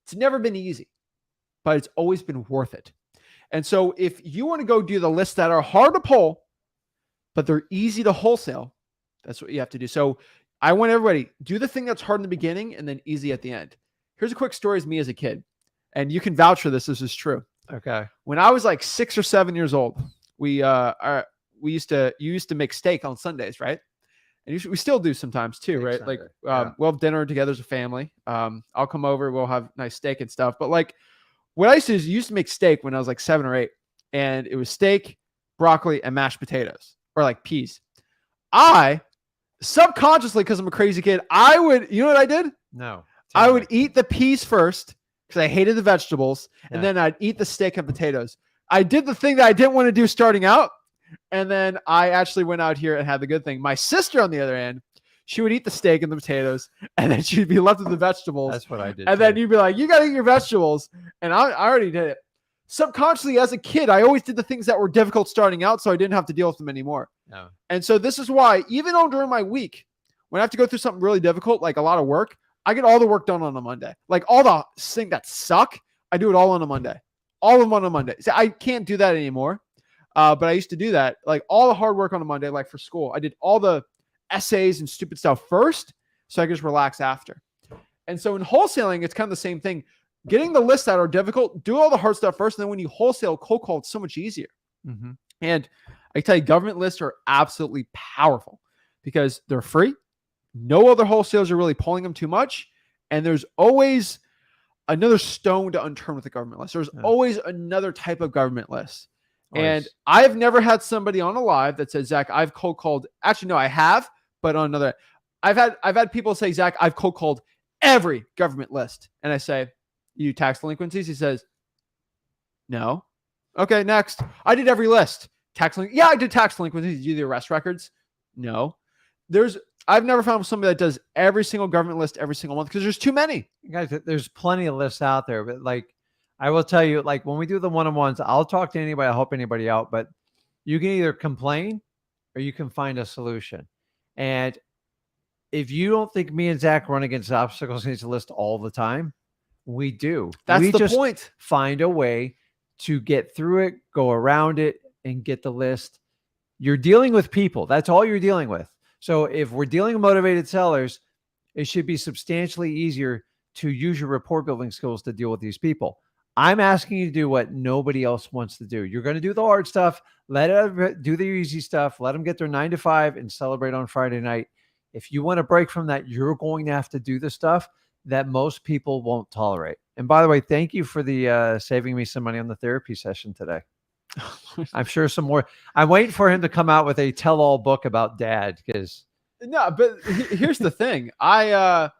It's never been easy, but it's always been worth it. And so if you want to go do the lists that are hard to pull, but they're easy to wholesale, that's what you have to do. So I want everybody do the thing that's hard in the beginning and then easy at the end. Here's a quick story of me as a kid. And you can vouch for this. This is true. Okay. When I was like 6 or 7 years old, you used to make steak on Sundays, right? And we still do sometimes too, steak right? Sunday. Like we'll have dinner together as a family. I'll come over, we'll have nice steak and stuff. But like what I used to do is used to make steak when I was like 7 or 8, and it was steak, broccoli, and mashed potatoes, or like peas. I subconsciously, because I'm a crazy kid, you know what I did? No. I would eat the peas first because I hated the vegetables, and then I'd eat the steak and potatoes. I did the thing that I didn't want to do starting out, and then I actually went out here and had the good thing. My sister, on the other hand, she would eat the steak and the potatoes, and then she'd be left with the vegetables. That's what I did. And then you'd be like, you got to eat your vegetables. And I already did it. subconsciously as a kid, I always did the things that were difficult starting out, so I didn't have to deal with them anymore. No. And so this is why, even though during my week, when I have to go through something really difficult, like a lot of work, I get all the work done on a Monday. Like all the things that suck, I do it all on a Monday. All of them on a Monday. See, I can't do that anymore. But I used to do that. Like all the hard work on a Monday, like for school, I did all the essays and stupid stuff first, so I could just relax after. And so in wholesaling, it's kind of the same thing. Getting the lists that are difficult, do all the hard stuff first. And then when you wholesale cold call, it's so much easier. Mm-hmm. And I tell you, government lists are absolutely powerful because they're free. No other wholesalers are really pulling them too much. And there's always another stone to unturned with the government list. There's always another type of government list. And I've never had somebody on a live that says, Zach, I've cold called. Actually, no, I have, but on another, I've had people say, Zach, I've cold called every government list. And I say, you do tax delinquencies? He says, no. Okay, next. I did every list. Yeah, I did tax delinquencies. Did you do the arrest records? No. I've never found somebody that does every single government list every single month because there's too many. Guys, there's plenty of lists out there, but like I will tell you, like when we do the one-on-ones, I'll talk to anybody, I'll help anybody out, but you can either complain or you can find a solution. And if you don't think me and Zach run against obstacles against the list all the time, we do. That's the point. Find a way to get through it, go around it, and get the list. You're dealing with people. That's all you're dealing with. So if we're dealing with motivated sellers, it should be substantially easier to use your rapport building skills to deal with these people. I'm asking you to do what nobody else wants to do. You're going to do the hard stuff. Let them do the easy stuff. Let them get their 9 to 5 and celebrate on Friday night. If you want to break from that, you're going to have to do the stuff that most people won't tolerate. And by the way, thank you for the saving me some money on the therapy session today. I'm sure some more. I'm waiting for him to come out with a tell-all book about dad because no, but here's the thing. I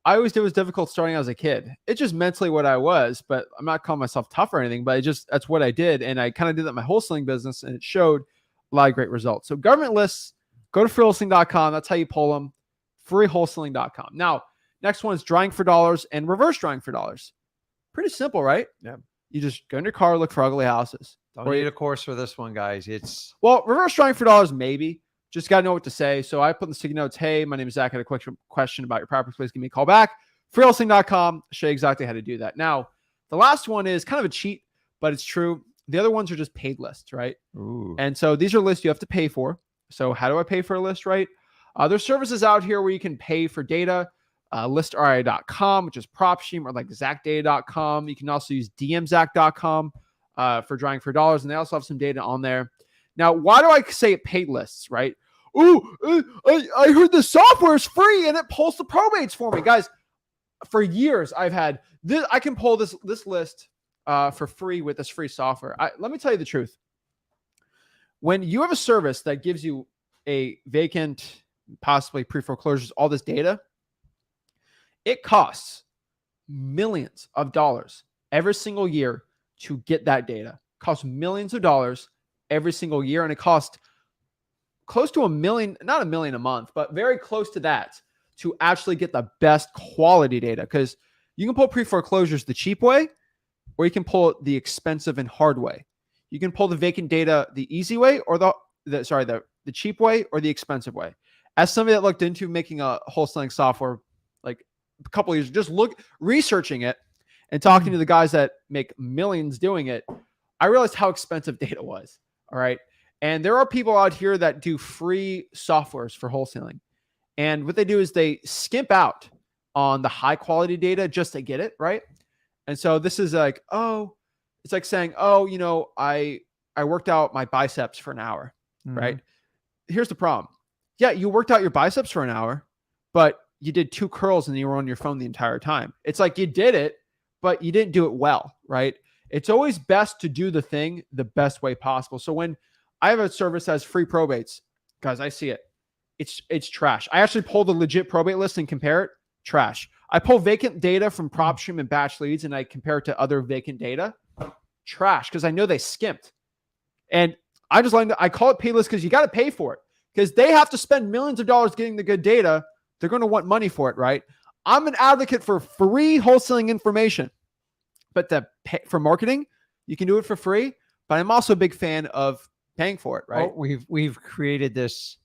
always did was difficult starting out as a kid. It's just mentally what I was, but I'm not calling myself tough or anything, but that's what I did. And I kind of did that in my wholesaling business and it showed a lot of great results. So government lists, go to freewholesaling.com. That's how you pull them. Freewholesaling.com. Now, next one is drawing for dollars and reverse drawing for dollars. Pretty simple, right? Yeah. You just go in your car, look for ugly houses. Don't need a course for this one, guys. Well, reverse drawing for dollars, maybe. Just got to know what to say. So I put in the sticky notes, hey, my name is Zach. I had a quick question about your property. Please give me a call back. Freewholesaling.com. Show you exactly how to do that. Now, the last one is kind of a cheat, but it's true. The other ones are just paid lists, right? Ooh. And so these are lists you have to pay for. So how do I pay for a list, right? There's services out here where you can pay for data. ListRI.com, which is PropStream, or like ZachData.com. You can also use DMZach.com for drawing for dollars, and they also have some data on there. Now, why do I say paid lists, right? Oh, I heard the software is free and it pulls the probates for me. Guys, for years I've had this. I can pull this list for free with this free software. Let me tell you the truth. When you have a service that gives you a vacant, possibly pre-foreclosures, all this data, it costs millions of dollars every single year to get that data. It costs millions of dollars every single year, and it costs close to $1 million, not $1 million a month, but very close to that to actually get the best quality data. Because you can pull pre-foreclosures the cheap way, or you can pull it the expensive and hard way. You can pull the vacant data the easy way, or the cheap way, or the expensive way. As somebody that looked into making a wholesaling software like a couple of years, just researching it and talking to the guys that make millions doing it, I realized how expensive data was. All right. And there are people out here that do free softwares for wholesaling. And what they do is they skimp out on the high quality data just to get it. Right. And so this is like, it's like saying, I worked out my biceps for an hour. Mm-hmm. Right. Here's the problem. Yeah. You worked out your biceps for an hour, but you did 2 curls and you were on your phone the entire time. It's like you did it, but you didn't do it well. Right. It's always best to do the thing the best way possible. So when I have a service that has free probates, guys, I see it. It's trash. I actually pull the legit probate list and compare it. Trash. I pull vacant data from PropStream and Batch Leads and I compare it to other vacant data. Trash, because I know they skimped. And I call it pay list because you got to pay for it. Because they have to spend millions of dollars getting the good data. They're going to want money for it, right? I'm an advocate for free wholesaling information. But for marketing, You can do it for free, but I'm also a big fan of paying for it, right? Oh, we've created this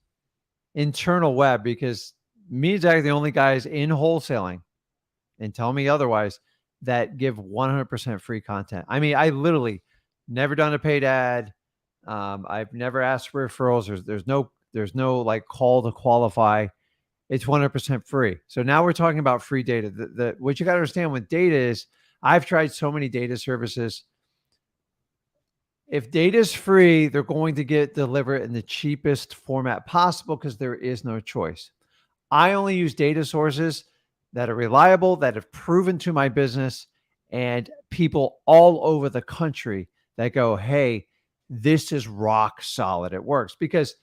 internal web because me and Zach are the only guys in wholesaling, and tell me otherwise, that give 100% free content. I mean, I literally never done a paid ad. I've never asked for referrals. There's no like call to qualify. It's 100% free. So now we're talking about free data. What you got to understand with data is I've tried so many data services. If data is free, they're going to get delivered in the cheapest format possible because there is no choice. I only use data sources that are reliable, that have proven to my business, and people all over the country that go, hey, this is rock solid. It works. Because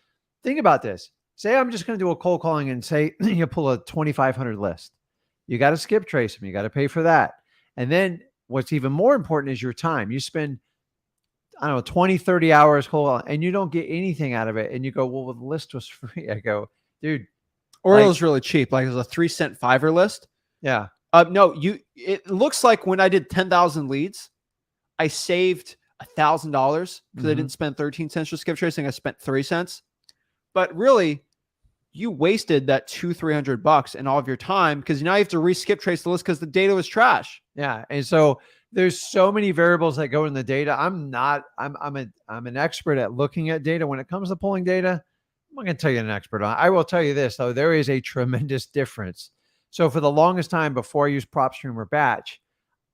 think about this. Say I'm just going to do a cold calling and say you pull a 2,500 list. You got to skip trace them. You got to pay for that. And then what's even more important is your time. You spend, I don't know, 20, 30 hours cold and you don't get anything out of it. And you go, well, the list was free. I go, dude. Or it was really cheap. Like it was a 3-cent Fiverr list. Yeah. No, it looks like when I did 10,000 leads, I saved $1,000 because I didn't spend 13 cents for skip tracing. I spent 3 cents. But really, you wasted that $200-300 and all of your time because now you have to re-skip trace the list because the data was trash. Yeah. And so there's so many variables that go in the data. I'm an expert at looking at data. When it comes to pulling data, I'm not going to tell you an expert on it. I will tell you this, though. There is a tremendous difference. So for the longest time before I used PropStream or Batch,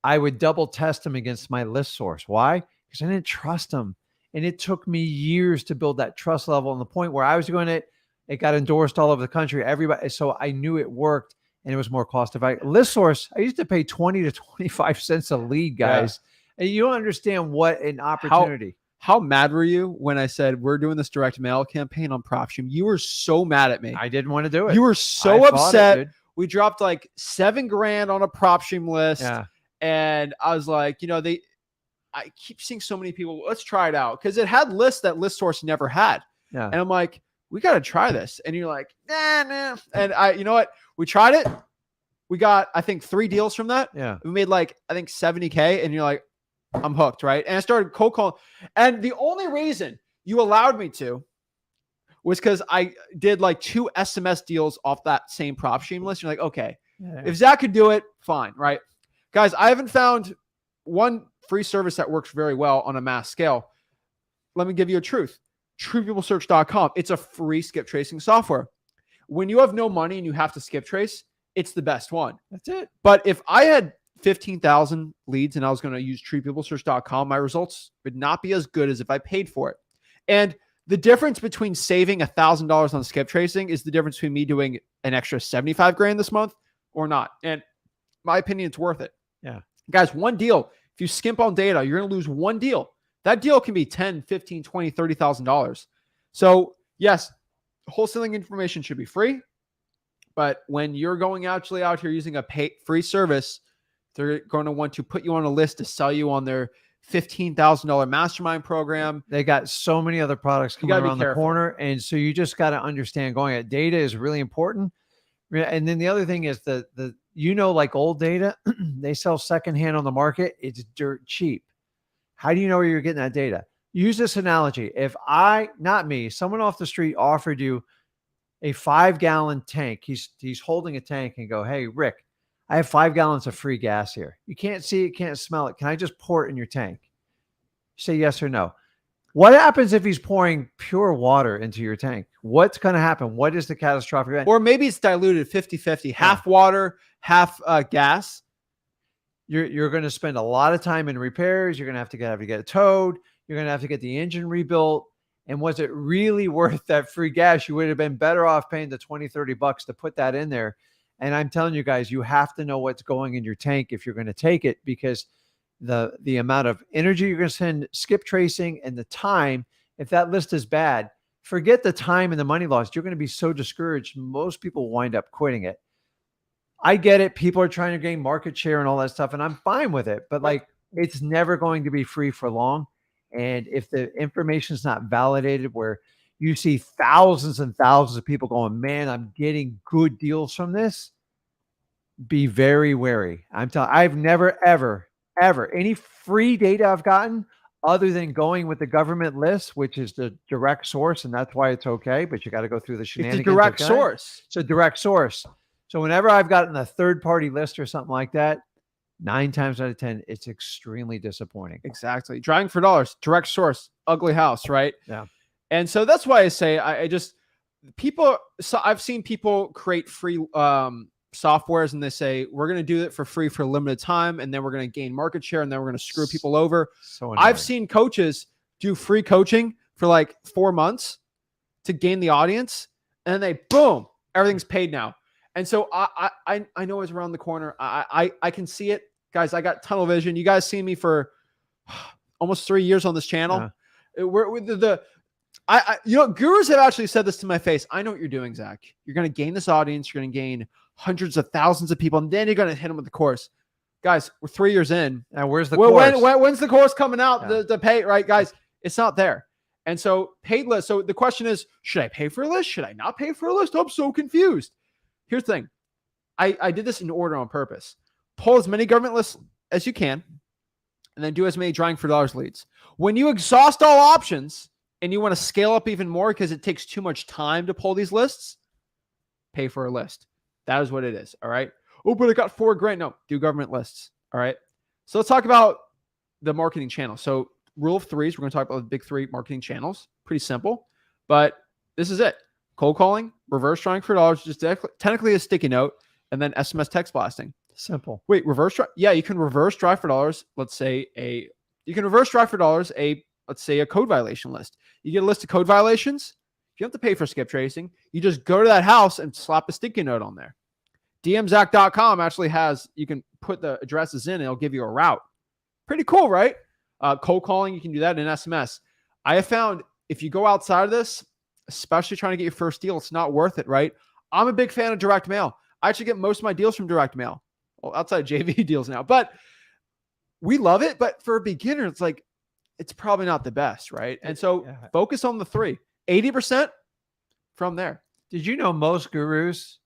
I would double test them against my list source. Why? Because I didn't trust them. And it took me years to build that trust level, and the point where I was doing it, it got endorsed all over the country. Everybody, so I knew it worked and it was more cost effective. List source, I used to pay 20 to 25 cents a lead, guys. Yeah. And you don't understand what an opportunity. How mad were you when I said we're doing this direct mail campaign on PropStream? You were so mad at me. I didn't want to do it. You were so upset. We dropped like $7,000 on a PropStream list. Yeah. And I was like, I keep seeing so many people, let's try it out. Because it had lists that List Source never had. Yeah. And I'm like, we got to try this. And you're like, nah. And you know what? We tried it. We got, I think, 3 deals from that. Yeah. We made like, I think $70K. And you're like, I'm hooked, right? And I started cold calling. And the only reason you allowed me to was because I did like 2 SMS deals off that same PropStream list. You're like, okay, if Zach could do it, fine, right? Guys, I haven't found one free service that works very well on a mass scale. Let me give you a truth. TruePeopleSearch.com. It's a free skip tracing software. When you have no money and you have to skip trace, it's the best one. That's it. But if I had 15,000 leads and I was going to use TruePeopleSearch.com, my results would not be as good as if I paid for it. And the difference between saving $1,000 on skip tracing is the difference between me doing an extra $75,000 this month or not. And my opinion, it's worth it. Yeah. Guys, one deal. If you skimp on data, you're going to lose one deal. That deal can be $10,000, $15,000, $20,000, $30,000. So yes, wholesaling information should be free. But when you're going actually out here using a free service, they're going to want to put you on a list to sell you on their $15,000 mastermind program. They got so many other products coming around the corner. And so you just got to understand going at data is really important. And then the other thing is like old data, they sell secondhand on the market. It's dirt cheap. How do you know where you're getting that data? Use this analogy. If someone off the street offered you a 5-gallon tank, he's holding a tank and go, hey, Rick, I have 5 gallons of free gas here. You can't see it, can't smell it. Can I just pour it in your tank? Say yes or no. What happens if he's pouring pure water into your tank? What's going to happen? What is the catastrophic event? Or maybe it's diluted 50-50, half water, half gas. You're going to spend a lot of time in repairs. You're going to have to get it towed. You're going to have to get the engine rebuilt. And was it really worth that free gas? You would have been better off paying the $20-30 to put that in there. And I'm telling you guys, you have to know what's going in your tank if you're going to take it, because the amount of energy you're going to send skip tracing and the time, if that list is bad, forget the time and the money lost. You're going to be so discouraged. Most people wind up quitting it. I get it. People are trying to gain market share and all that stuff, and I'm fine with it. But like, it's never going to be free for long. And if the information is not validated, where you see thousands and thousands of people going, man, I'm getting good deals from this, be very wary. I'm telling, I've never, ever, any free data I've gotten, other than going with the government list, which is the direct source, and that's why it's okay, but you got to go through the It's shenanigans. a direct okay? source. It's a direct source. So whenever I've gotten a third-party list or something like that, 9 times out of 10, it's extremely disappointing. Exactly. Driving for dollars, direct source, ugly house, right? Yeah. And so that's why I say I just people. So I've seen people create free softwares, and they say we're going to do it for free for a limited time, and then we're going to gain market share, and then we're going to screw people over. So annoying. I've seen coaches do free coaching for like 4 months to gain the audience, and then they boom, everything's paid now. And so I know it's around the corner. I can see it, guys. I got tunnel vision. You guys seen me for almost 3 years on this channel. Yeah. You know, gurus have actually said this to my face. I know what you're doing, Zach. You're going to gain this audience. You're going to gain hundreds of thousands of people, and then you're going to hit them with the course. Guys, we're 3 years in. Now, where's the course? When's the course coming out? Yeah. The pay, right, guys? It's not there. And so paid list. So the question is, should I pay for a list? Should I not pay for a list? I'm so confused. Here's the thing. I did this in order on purpose. Pull as many government lists as you can, and then do as many drawing for dollars leads. When you exhaust all options and you want to scale up even more because it takes too much time to pull these lists, pay for a list. That is what it is. All right. Oh, but I got $4,000. No, do government lists. All right. So let's talk about the marketing channel. So rule of threes, we're going to talk about the big 3 marketing channels. Pretty simple, but this is it. Cold calling, reverse drawing for dollars, just technically a sticky note, and then SMS text blasting. Simple. Wait, reverse drive? Yeah, you can reverse drive for dollars. Let's say let's say a code violation list. You get a list of code violations. You don't have to pay for skip tracing. You just go to that house and slap a sticky note on there. DMZach.com actually has, you can put the addresses in and it'll give you a route. Pretty cool, right? Cold calling, you can do that in SMS. I have found if you go outside of this, especially trying to get your first deal, it's not worth it, right? I'm a big fan of direct mail. I actually get most of my deals from direct mail. Well, outside of JV deals now, but we love it. But for a beginner, it's like, it's probably not the best, right? And so focus on the 3, 80% from there. Did you know most gurus,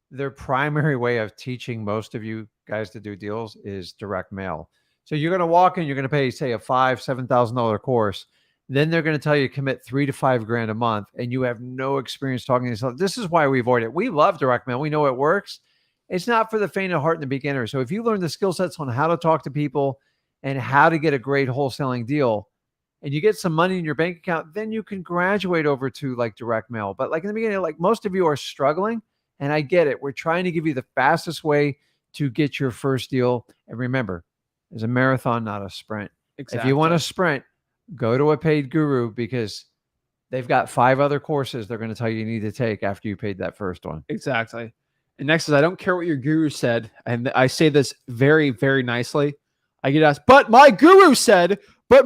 their primary way of teaching most of you guys to do deals is direct mail. So you're going to walk in, you're going to pay, say, a $5,000, $7,000 course. Then they're going to tell you to commit $3,000 to $5,000 a month, and you have no experience talking to yourself. This is why we avoid it. We love direct mail. We know it works. It's not for the faint of heart and the beginner. So if you learn the skill sets on how to talk to people and how to get a great wholesaling deal, and you get some money in your bank account, then you can graduate over to like direct mail. But like in the beginning, like most of you are struggling, and I get it. We're trying to give you the fastest way to get your first deal. And remember, it's a marathon, not a sprint. Exactly. If you want to sprint, go to a paid guru, because they've got 5 other courses they're going to tell you need to take after you paid that first one. Exactly. And next is, I don't care what your guru said. And I say this very, very nicely. I get asked, but my guru said, I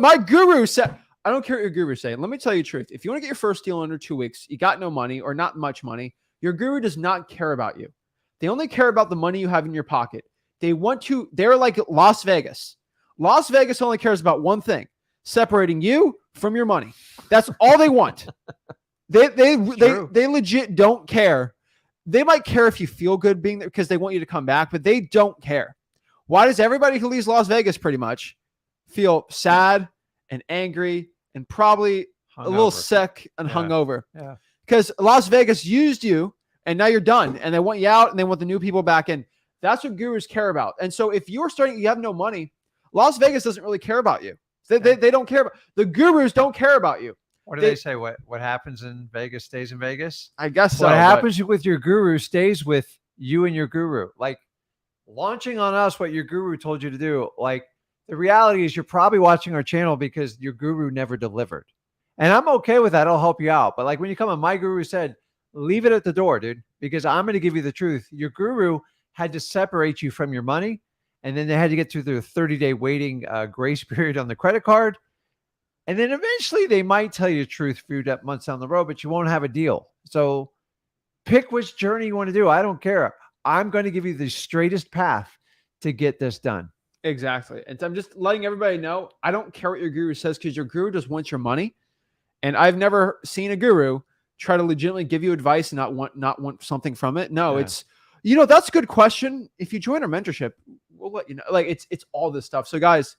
don't care what your guru say. Let me tell you the truth. If you want to get your first deal under 2 weeks, you got no money or not much money, your guru does not care about you. They only care about the money you have in your pocket. They're like Las Vegas. Las Vegas only cares about one thing: separating you from your money. That's all they want. They legit don't care. They might care if you feel good being there because they want you to come back, but they don't care. Why does everybody who leaves Las Vegas pretty much feel sad and angry and probably a little sick and hungover? Yeah. Because Las Vegas used you and now you're done, and they want you out and they want the new people back in. That's what gurus care about. And so if you have no money, Las Vegas doesn't really care about you. They don't care about the gurus. Don't care about you. What do they say? What happens in Vegas stays in Vegas? I guess so. What happens with your guru stays with you and your guru. Like launching on us what your guru told you to do. Like the reality is you're probably watching our channel because your guru never delivered. And I'm okay with that. I'll help you out. But like when you come on, my guru said, leave it at the door, dude, because I'm going to give you the truth. Your guru had to separate you from your money. And then they had to get through the 30-day waiting grace period on the credit card. And then eventually they might tell you the truth a few months down the road, but you won't have a deal. So pick which journey you want to do. I don't care. I'm going to give you the straightest path to get this done. Exactly. And so I'm just letting everybody know, I don't care what your guru says, because your guru just wants your money. And I've never seen a guru try to legitimately give you advice and not want something from it. No, it's, that's a good question. If you join our mentorship, we'll let you know. Like it's all this stuff. So guys,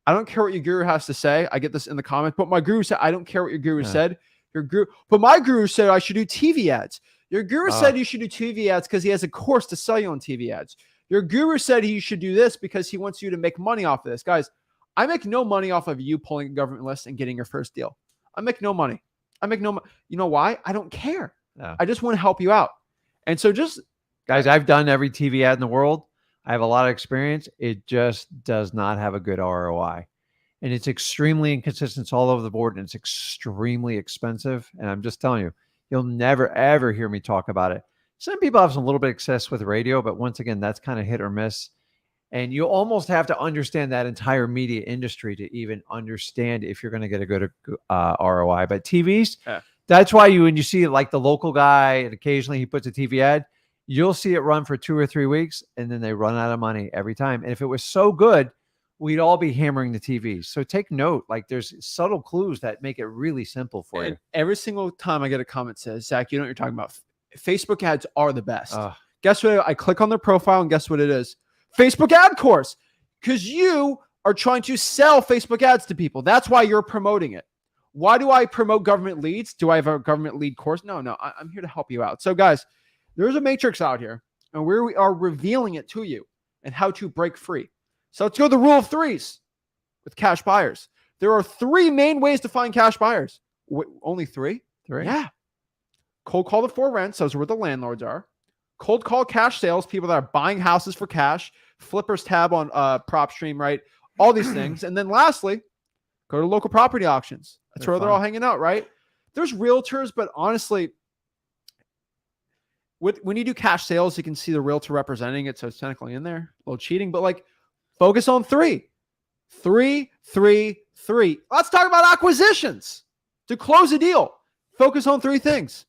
I don't care what your guru has to say. I get this in the comments, but my guru said, I don't care what your guru said. Your guru, but my guru said I should do TV ads. Your guru said you should do TV ads because he has a course to sell you on TV ads. Your guru said he should do this because he wants you to make money off of this. Guys, I make no money off of you pulling a government list and getting your first deal. I make no money. I make no money. You know why? I don't care. Yeah. I just want to help you out. And so just guys, I've done every TV ad in the world. I have a lot of experience. It just does not have a good ROI. And it's extremely inconsistent. It's all over the board and it's extremely expensive. And I'm just telling you, you'll never, ever hear me talk about it. Some people have some little bit of success with radio, but once again, that's kind of hit or miss. And you almost have to understand that entire media industry to even understand if you're going to get a good ROI. But TVs, that's why when you see like the local guy and occasionally he puts a TV ad, you'll see it run for 2 or 3 weeks and then they run out of money every time. And if it was so good, we'd all be hammering the TVs. So take note, like there's subtle clues that make it really simple for you. Every single time I get a comment says, Zach, you know what you're talking about. Facebook ads are the best. Guess what? I click on their profile and guess what it is? Facebook ad course. Because you are trying to sell Facebook ads to people. That's why you're promoting it. Why do I promote government leads? Do I have a government lead course? No, I'm here to help you out. So guys, there's a matrix out here and we are revealing it to you and how to break free. So let's go to the rule of threes with cash buyers. There are 3 main ways to find cash buyers. Only 3? 3? Yeah. Cold call the for rents. Those are where the landlords are. Cold call cash sales. People that are buying houses for cash. Flippers tab on PropStream, right? All these things. And then lastly, go to local property auctions. That's where they're all hanging out, right? There's realtors, but honestly, when you do cash sales, you can see the realtor representing it. So it's technically in there. A little cheating, but like, focus on 3. 3, 3, 3. Let's talk about acquisitions. To close a deal, focus on 3 things.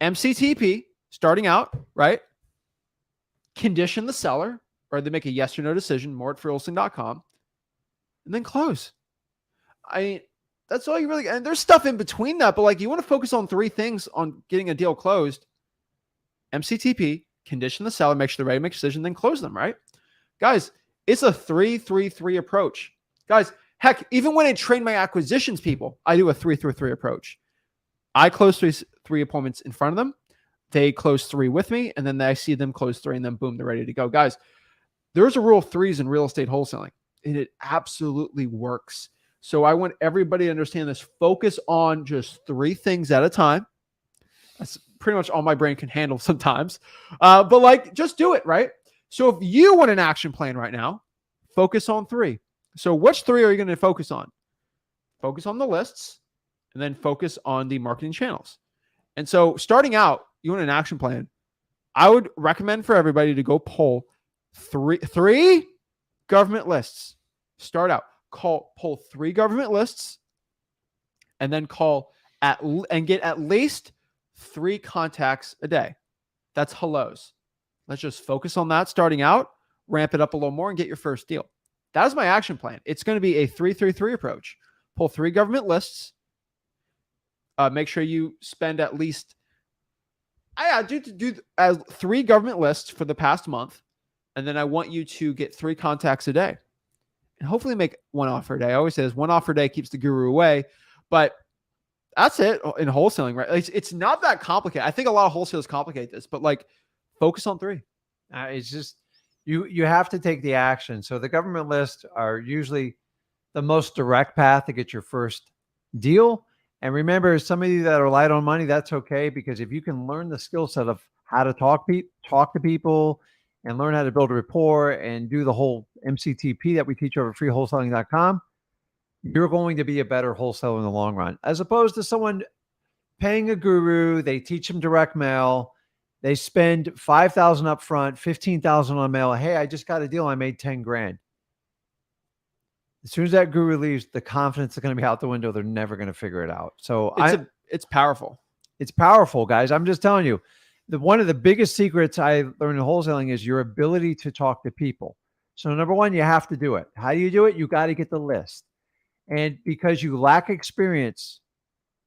MCTP, starting out, right? Condition the seller, or they make a yes or no decision, more at wholesaling.com, and then close. That's all you really, and there's stuff in between that, but like you want to focus on 3 things on getting a deal closed. MCTP, condition the seller, make sure they're ready to make a decision, then close them, right? Guys, it's a 3-3-3 approach. Guys, heck, even when I train my acquisitions people, I do a 3-3-3 approach. I close 3 appointments in front of them. They close 3 with me, and then I see them close 3, and then boom, they're ready to go. Guys, there's a rule of 3s in real estate wholesaling, and it absolutely works. So I want everybody to understand this. Focus on just 3 things at a time. That's pretty much all my brain can handle sometimes. But like, just do it, right? So if you want an action plan right now, focus on 3. So which 3 are you going to focus on? Focus on the lists and then focus on the marketing channels. And so starting out, you want an action plan. I would recommend for everybody to go pull 3 government lists. Start out, pull 3 government lists and then get at least 3 contacts a day. That's hellos. Let's just focus on that starting out, ramp it up a little more and get your first deal. That is my action plan. It's going to be a 3-3-3 approach. Pull 3 government lists. Make sure you spend at least, do 3 government lists for the past month. And then I want you to get 3 contacts a day and hopefully make 1 offer a day. I always say this, 1 offer a day keeps the guru away, but that's it in wholesaling, right? It's not that complicated. I think a lot of wholesalers complicate this, but like focus on 3. It's just, you have to take the action. So the government lists are usually the most direct path to get your first deal. And remember, some of you that are light on money, that's okay. Because if you can learn the skill set of how to talk to people and learn how to build a rapport and do the whole MCTP that we teach over freewholesaling.com, you're going to be a better wholesaler in the long run, as opposed to someone paying a guru. They teach them direct mail. They spend $5,000 up front, $15,000 on mail. Hey, I just got a deal. I made 10 grand. As soon as that guru leaves, the confidence is going to be out the window. They're never going to figure it out. So it's powerful. It's powerful, guys. I'm just telling you, one of the biggest secrets I learned in wholesaling is your ability to talk to people. So number 1, you have to do it. How do you do it? You got to get the list. And because you lack experience,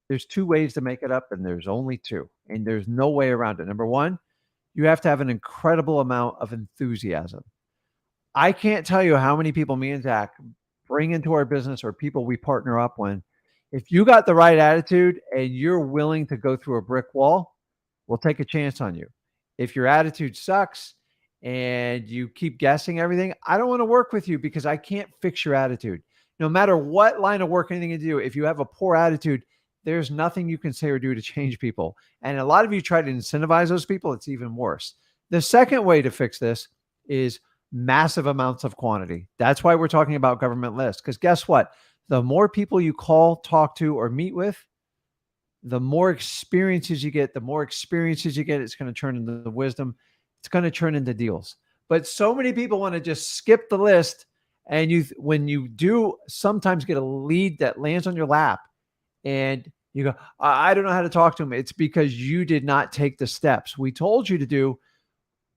there's 2 ways to make it up, and there's only 2, and there's no way around it. Number 1, you have to have an incredible amount of enthusiasm. I can't tell you how many people me and Zach bring into our business or people we partner up with, if you got the right attitude and you're willing to go through a brick wall, we'll take a chance on you. If your attitude sucks and you keep guessing everything, I don't want to work with you because I can't fix your attitude. No matter what line of work, anything you do, if you have a poor attitude, there's nothing you can say or do to change people. And a lot of you try to incentivize those people. It's even worse. The second way to fix this is massive amounts of quantity. That's why we're talking about government lists. Because guess what? The more people you call, talk to, or meet with, the more experiences you get, it's going to turn into the wisdom. It's going to turn into deals. But so many people want to just skip the list. And when you do sometimes get a lead that lands on your lap and you go, I don't know how to talk to them. It's because you did not take the steps we told you to do.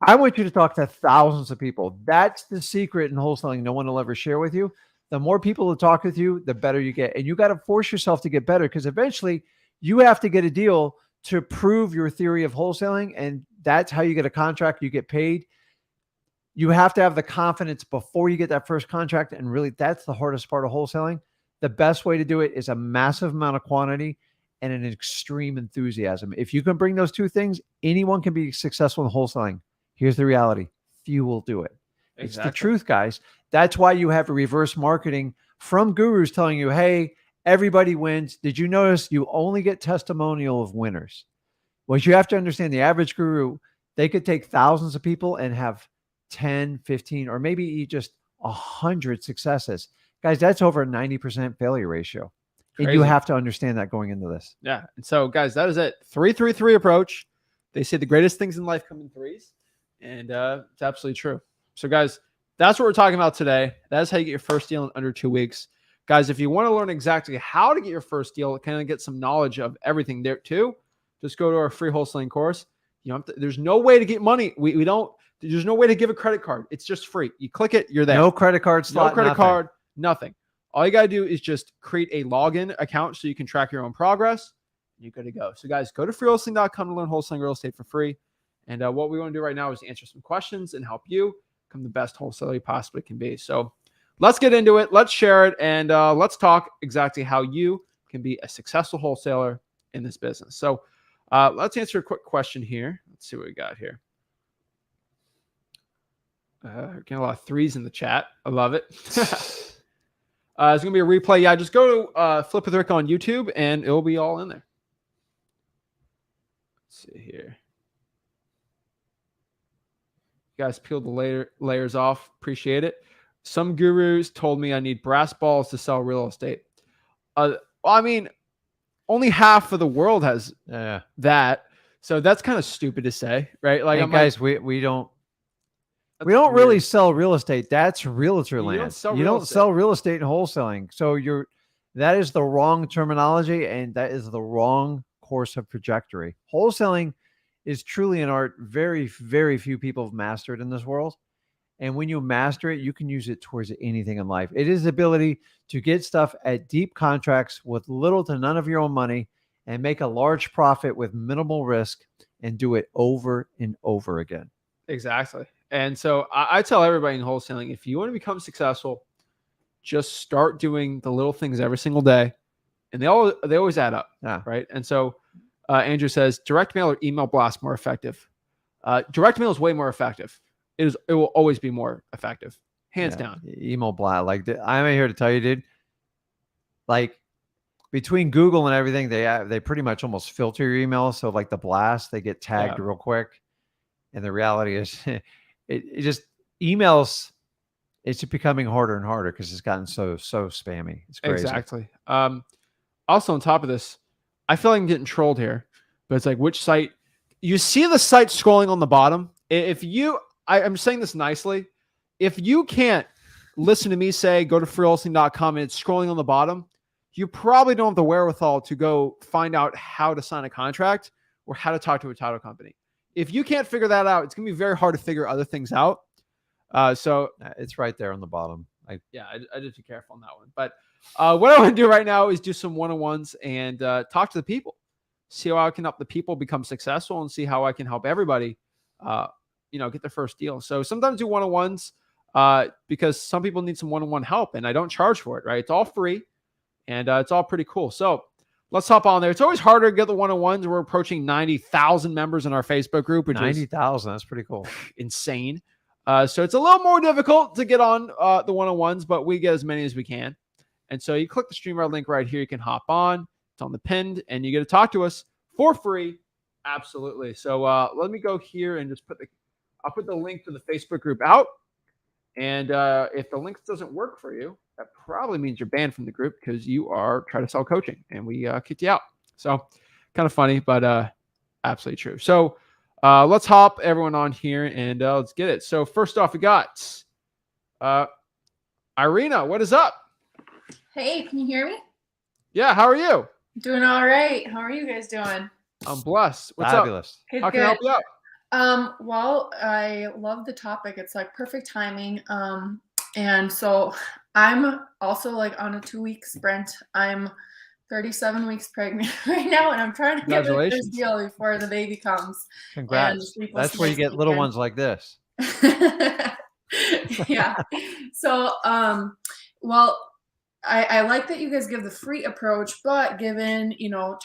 I want you to talk to thousands of people. That's the secret in wholesaling no one will ever share with you. The more people who talk with you, the better you get. And you got to force yourself to get better because eventually you have to get a deal to prove your theory of wholesaling. And that's how you get a contract. You get paid. You have to have the confidence before you get that first contract. And really, that's the hardest part of wholesaling. The best way to do it is a massive amount of quantity and an extreme enthusiasm. If you can bring those two things, anyone can be successful in wholesaling. Here's the reality. Few will do it. Exactly. It's the truth, guys. That's why you have a reverse marketing from gurus telling you, hey, everybody wins. Did you notice you only get testimonial of winners? What you have to understand, the average guru, they could take thousands of people and have 10, 15, or maybe just 100 successes. Guys, that's over a 90% failure ratio. Crazy. And you have to understand that going into this. Yeah. And so, guys, that is it. 3-3-3 approach. They say the greatest things in life come in threes. And it's absolutely true. So, guys, that's what we're talking about today. That's how you get your first deal in under 2 weeks. Guys, if you want to learn exactly how to get your first deal, kind of get some knowledge of everything there too, just go to our free wholesaling course. You don't have to, there's no way to get money. We don't, there's no way to give a credit card. It's just free. You click it, you're there. No credit card slot, no credit card, nothing. All you got to do is just create a login account so you can track your own progress. And you're good to go. So, guys, go to freewholesaling.com to learn wholesaling real estate for free. And what we want to do right now is answer some questions and help you become the best wholesaler you possibly can be. So let's get into it. Let's share it. And let's talk exactly how you can be a successful wholesaler in this business. So let's answer a quick question here. Let's see what we got here. Getting a lot of threes in the chat. I love it. It's going to be a replay. Yeah, just go to Flip with Rick on YouTube and it'll be all in there. Let's see here. You guys peeled the layers off. Appreciate it. Some gurus told me I need brass balls to sell real estate. I mean, only half of the world has that. So that's kind of stupid to say, right? Like, guys, we don't really sell real estate. That's realtor land. You don't sell real estate in wholesaling. So that is the wrong terminology and that is the wrong course of trajectory. Wholesaling is truly an art very, very few people have mastered in this world. And when you master it, you can use it towards anything in life. It is the ability to get stuff at deep contracts with little to none of your own money and make a large profit with minimal risk and do it over and over again. Exactly. And so I tell everybody in wholesaling, if you want to become successful, just start doing the little things every single day. And they always add up. Yeah. Right. And so Andrew says, direct mail or email blast more effective? Direct mail is way more effective. It will always be more effective, hands down. Email blast, like I'm here to tell you, dude. Like between Google and everything, they pretty much almost filter your emails. So like the blast, they get tagged real quick. And the reality is, it just emails. It's becoming harder and harder because it's gotten so spammy. It's crazy. Exactly. Also, on top of this, I feel like I'm getting trolled here, but it's like, which site? You see the site scrolling on the bottom. I'm saying this nicely. If you can't listen to me say, go to freewholesaling.com and it's scrolling on the bottom, you probably don't have the wherewithal to go find out how to sign a contract or how to talk to a title company. If you can't figure that out, it's going to be very hard to figure other things out. So it's right there on the bottom. I did be careful on that one. But what I want to do right now is do some one-on-ones and talk to the people, see how I can help the people become successful and see how I can help everybody, get their first deal. So sometimes do one-on-ones. because some people need some one-on-one help, and I don't charge for it, right? It's all free, and it's all pretty cool. So let's hop on there. It's always harder to get the one-on-ones. We're approaching 90,000 members in our Facebook group, which is 90,000. That's pretty cool. insane. So it's a little more difficult to get on the one-on-ones, but we get as many as we can. And so you click the StreamYard link right here. You can hop on. It's on the pinned, and you get to talk to us for free. Absolutely. So let me go here and just I'll put the link to the Facebook group out. And if the link doesn't work for you, that probably means you're banned from the group because you are trying to sell coaching, and we kicked you out. So kind of funny, but absolutely true. So let's hop everyone on here and let's get it. So first off, we got Irina. What is up? Hey, can you hear me? Yeah, how are you? Doing all right. How are you guys doing? I'm blessed. What's Fabulous. Good, up? How can I help you out? Well, I love the topic. It's like perfect timing. And so I'm also like on a 2-week sprint. I'm 37 weeks pregnant right now, and I'm trying to get my first deal before the baby comes. Congrats. That's where you get little ones like this. Yeah. So, well, I like that you guys give the free approach, but given,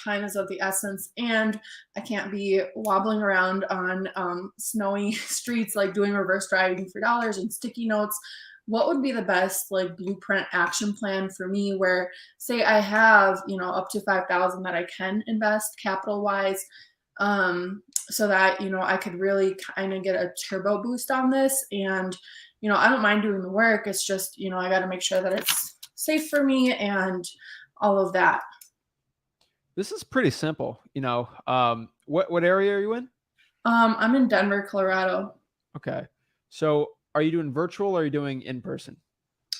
time is of the essence, and I can't be wobbling around on snowy streets, like doing reverse driving for dollars and sticky notes, what would be the best like blueprint action plan for me where, say, I have, up to 5,000 that I can invest capital wise, so that, I could really kind of get a turbo boost on this. And, I don't mind doing the work. It's just, I got to make sure that it's safe for me and all of that. This is pretty simple. What area are you in? I'm in Denver, Colorado. Okay. So are you doing virtual or are you doing in person?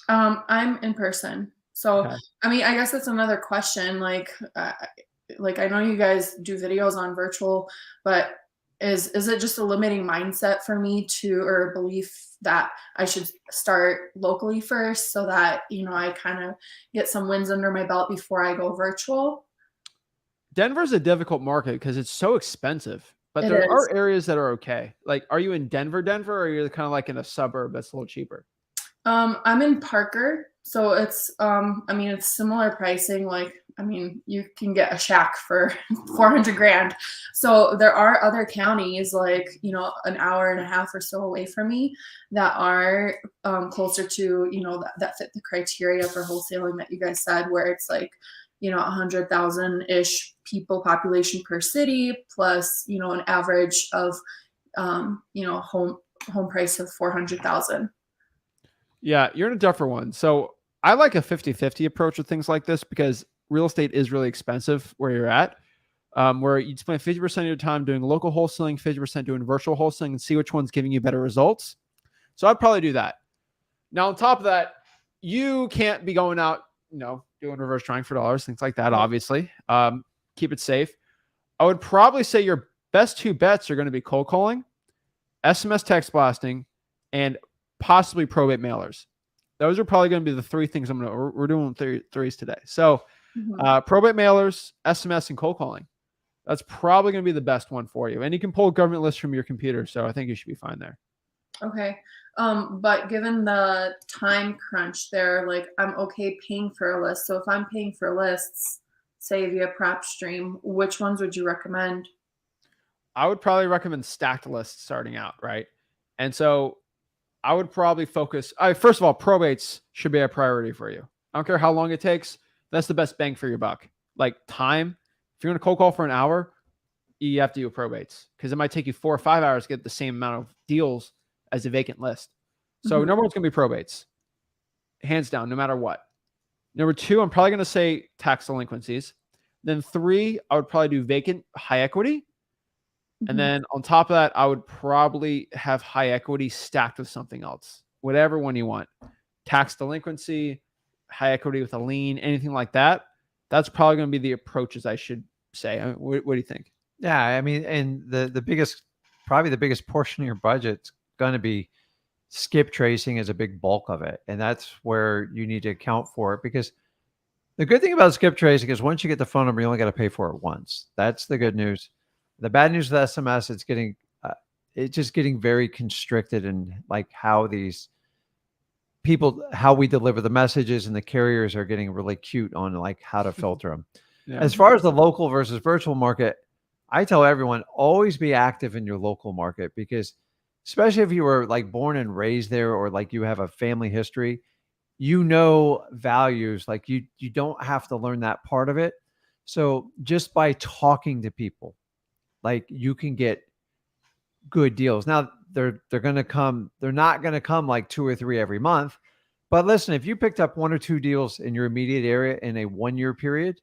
I'm in person. So, Okay. I mean, I guess that's another question. Like I know you guys do videos on virtual, but is it just a limiting mindset for me or belief that I should start locally first so that, I kind of get some wins under my belt before I go virtual? Denver's a difficult market because it's so expensive, but there are areas that are okay. Like, are you in Denver, or are you kind of like in a suburb that's a little cheaper? I'm in Parker. So it's, it's similar pricing. Like, you can get a shack for 400 grand. So there are other counties like, an hour and a half or so away from me that are closer to, that fit the criteria for wholesaling that you guys said, where it's like, 100,000-ish people population per city plus, an average of, home price of 400,000. Yeah, you're in a tougher one. So I like a 50-50 approach with things like this because real estate is really expensive where you're at, where you spend 50% of your time doing local wholesaling, 50% doing virtual wholesaling, and see which one's giving you better results. So I'd probably do that. Now, on top of that, you can't be going out, doing reverse trying for dollars, things like that, obviously. Keep it safe. I would probably say your best 2 bets are going to be cold calling, SMS text blasting, and possibly probate mailers. Those are probably going to be the 3 things we're doing threes today. So probate mailers, SMS, and cold calling. That's probably going to be the best one for you. And you can pull government lists from your computer. So I think you should be fine there. Okay. But given the time crunch there, like I'm okay paying for a list. So if I'm paying for lists, say via PropStream, which ones would you recommend? I would probably recommend stacked lists starting out, right? And so I would probably focus. First of all, probates should be a priority for you. I don't care how long it takes. That's the best bang for your buck. Like time, if you're going to cold call for an hour, you have to do probates because it might take you 4 or 5 hours to get the same amount of deals as a vacant list. So number one's going to be probates, hands down, no matter what. Number 2, I'm probably going to say tax delinquencies. Then 3, I would probably do vacant high equity. And then on top of that, I would probably have high equity stacked with something else, whatever one you want. Tax delinquency, high equity with a lien, anything like that. That's probably going to be the approaches I should say. What do you think? Yeah, I mean, and the biggest portion of your budget's going to be skip tracing is a big bulk of it. And that's where you need to account for it, because the good thing about skip tracing is once you get the phone number, you only got to pay for it once. That's the good news. The bad news with SMS, it's just getting very constricted in like how these people, how we deliver the messages, and the carriers are getting really cute on like how to filter them. Yeah. As far as the local versus virtual market, I tell everyone always be active in your local market, because especially if you were like born and raised there, or like you have a family history, values, like you don't have to learn that part of it. So just by talking to people, like you can get good deals. Now they're going to come, they're not going to come like 2 or 3 every month. But listen, if you picked up 1 or 2 deals in your immediate area in a 1-year period,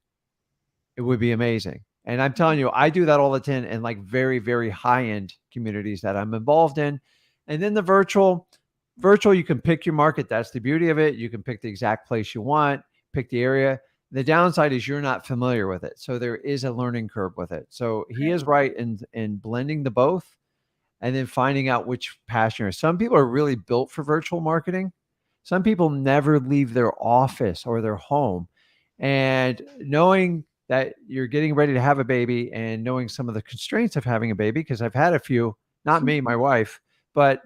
it would be amazing. And I'm telling you, I do that all the time in like very, very high-end communities that I'm involved in. And then the virtual, you can pick your market. That's the beauty of it. You can pick the exact place you want, pick the area. The downside is you're not familiar with it. So there is a learning curve with it. So he is right in blending the both, and then finding out which passion is. Some people are really built for virtual marketing. Some people never leave their office or their home. And knowing that you're getting ready to have a baby, and knowing some of the constraints of having a baby, because I've had a few, not me, my wife, but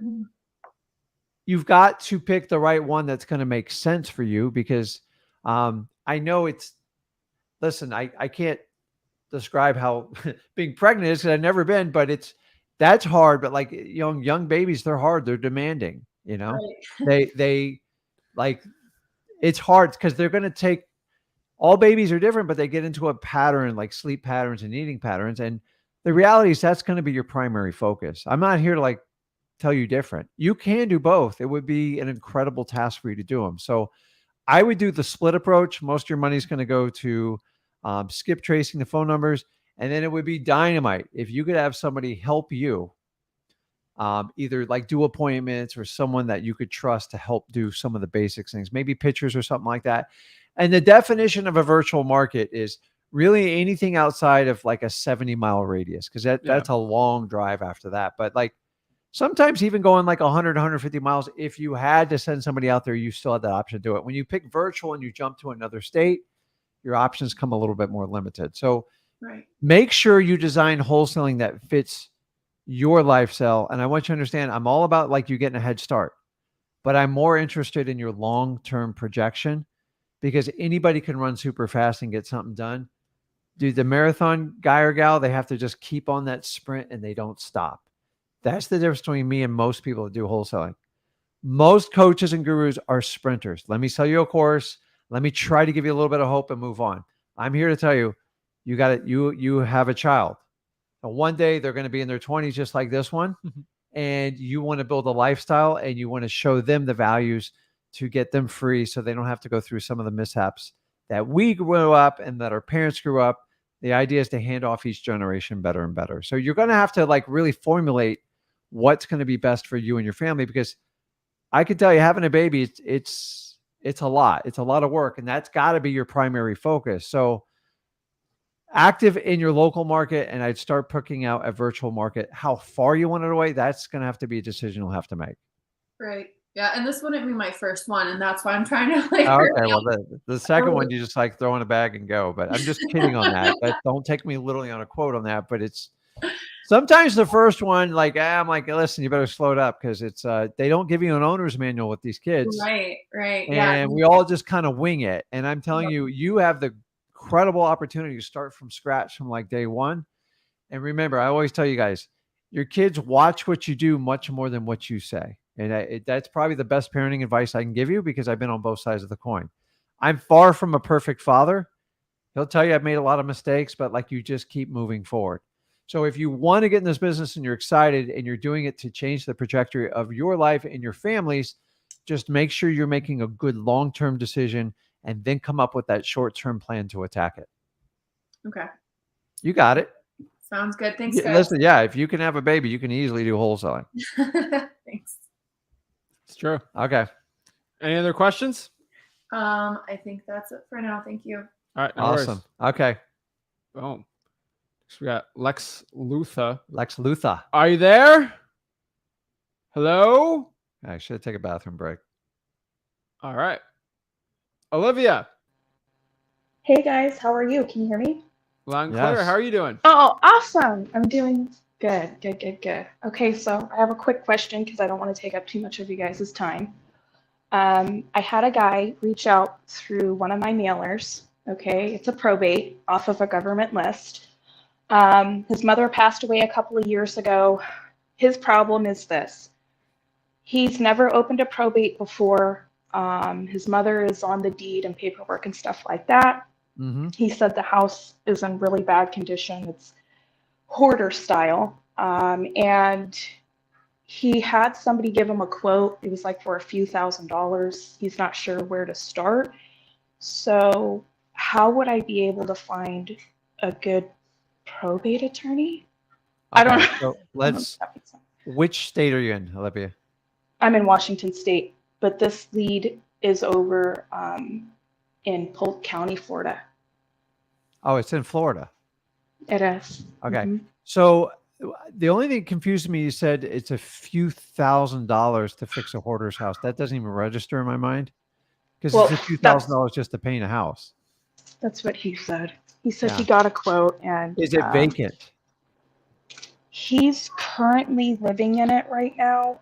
you've got to pick the right one that's going to make sense for you, because I know listen, I can't describe how being pregnant is, because I've never been, but that's hard. But like young babies, they're hard. They're demanding, Right. they like, it's hard because they're going to take, all babies are different, but they get into a pattern, like sleep patterns and eating patterns. And the reality is that's going to be your primary focus. I'm not here to like tell you different. You can do both. It would be an incredible task for you to do them. So I would do the split approach. Most of your money is going to go to skip tracing the phone numbers. And then it would be dynamite if you could have somebody help you, either like do appointments, or someone that you could trust to help do some of the basics things, maybe pictures or something like that. And the definition of a virtual market is really anything outside of like a 70-mile radius, because that's a long drive after that. But like sometimes even going like 100, 150 miles, if you had to send somebody out there, you still have that option to do it. When you pick virtual and you jump to another state, your options come a little bit more limited. So make sure you design wholesaling that fits your lifestyle. And I want you to understand, I'm all about like you getting a head start, but I'm more interested in your long-term projection, because anybody can run super fast and get something done. Dude, the marathon guy or gal, they have to just keep on that sprint and they don't stop. That's the difference between me and most people that do wholesaling. Most coaches and gurus are sprinters. Let me sell you a course. Let me try to give you a little bit of hope and move on. I'm here to tell you, you got it. You have a child. And one day they're going to be in their 20s, just like this one. And you want to build a lifestyle, and you want to show them the values to get them free, so they don't have to go through some of the mishaps that we grew up and that our parents grew up. The idea is to hand off each generation better and better. So you're going to have to like really formulate what's going to be best for you and your family, because I can tell you, having a baby, it's a lot. It's a lot of work, and that's got to be your primary focus. So active in your local market, and I'd start picking out a virtual market. How far you want it away, that's going to have to be a decision you'll have to make. Right. Yeah. And this wouldn't be my first one. And that's why I'm trying to like. Okay. Well, the second one, you just like throw in a bag and go. But I'm just kidding on that. But don't take me literally on a quote on that. But it's sometimes the first one, like, I'm like, listen, you better slow it up, because it's they don't give you an owner's manual with these kids. Right. And we all just kind of wing it. And I'm telling you, you have the incredible opportunity to start from scratch from like day one. And remember, I always tell you guys, your kids watch what you do much more than what you say. And that's probably the best parenting advice I can give you, because I've been on both sides of the coin. I'm far from a perfect father. He'll tell you I've made a lot of mistakes, but like, you just keep moving forward. So if you want to get in this business and you're excited and you're doing it to change the trajectory of your life and your families, just make sure you're making a good long-term decision, and then come up with that short-term plan to attack it. Okay. You got it. Sounds good. Thanks, guys. Listen, yeah, if you can have a baby, you can easily do wholesaling. Thanks. It's true. Okay. Any other questions? I think that's it for now. Thank you. All right. No Awesome. worries. Okay. Boom. So we got Lex Luthor. Are you there? Hello? I should take a bathroom break. All right. Olivia. Hey guys, how are you? Can you hear me? Loud and clear. Yes. How are you doing? Oh, awesome. I'm doing good. Okay, so I have a quick question because I don't want to take up too much of you guys' time. I had a guy reach out through one of my mailers. Okay, it's a probate off of a government list. His mother passed away a couple of years ago. His problem is this. He's never opened a probate before. His mother is on the deed and paperwork and stuff like that. Mm-hmm. He said the house is in really bad condition. It's hoarder style. And he had somebody give him a quote. It was like for a few $1,000s. He's not sure where to start. So how would I be able to find a good probate attorney? I don't know. So let's, which state are you in, Olivia? I'm in Washington State, but this lead is over in Polk County, Florida. Oh, it's in Florida. It is. Okay. Mhm. So the only thing that confused me, you said it's a few $1,000s to fix a hoarder's house. That doesn't even register in my mind because Well, it's a few $1,000s just to paint a house. That's what he said. He said Yeah. he got a quote and Is it vacant? he's currently living in it right now.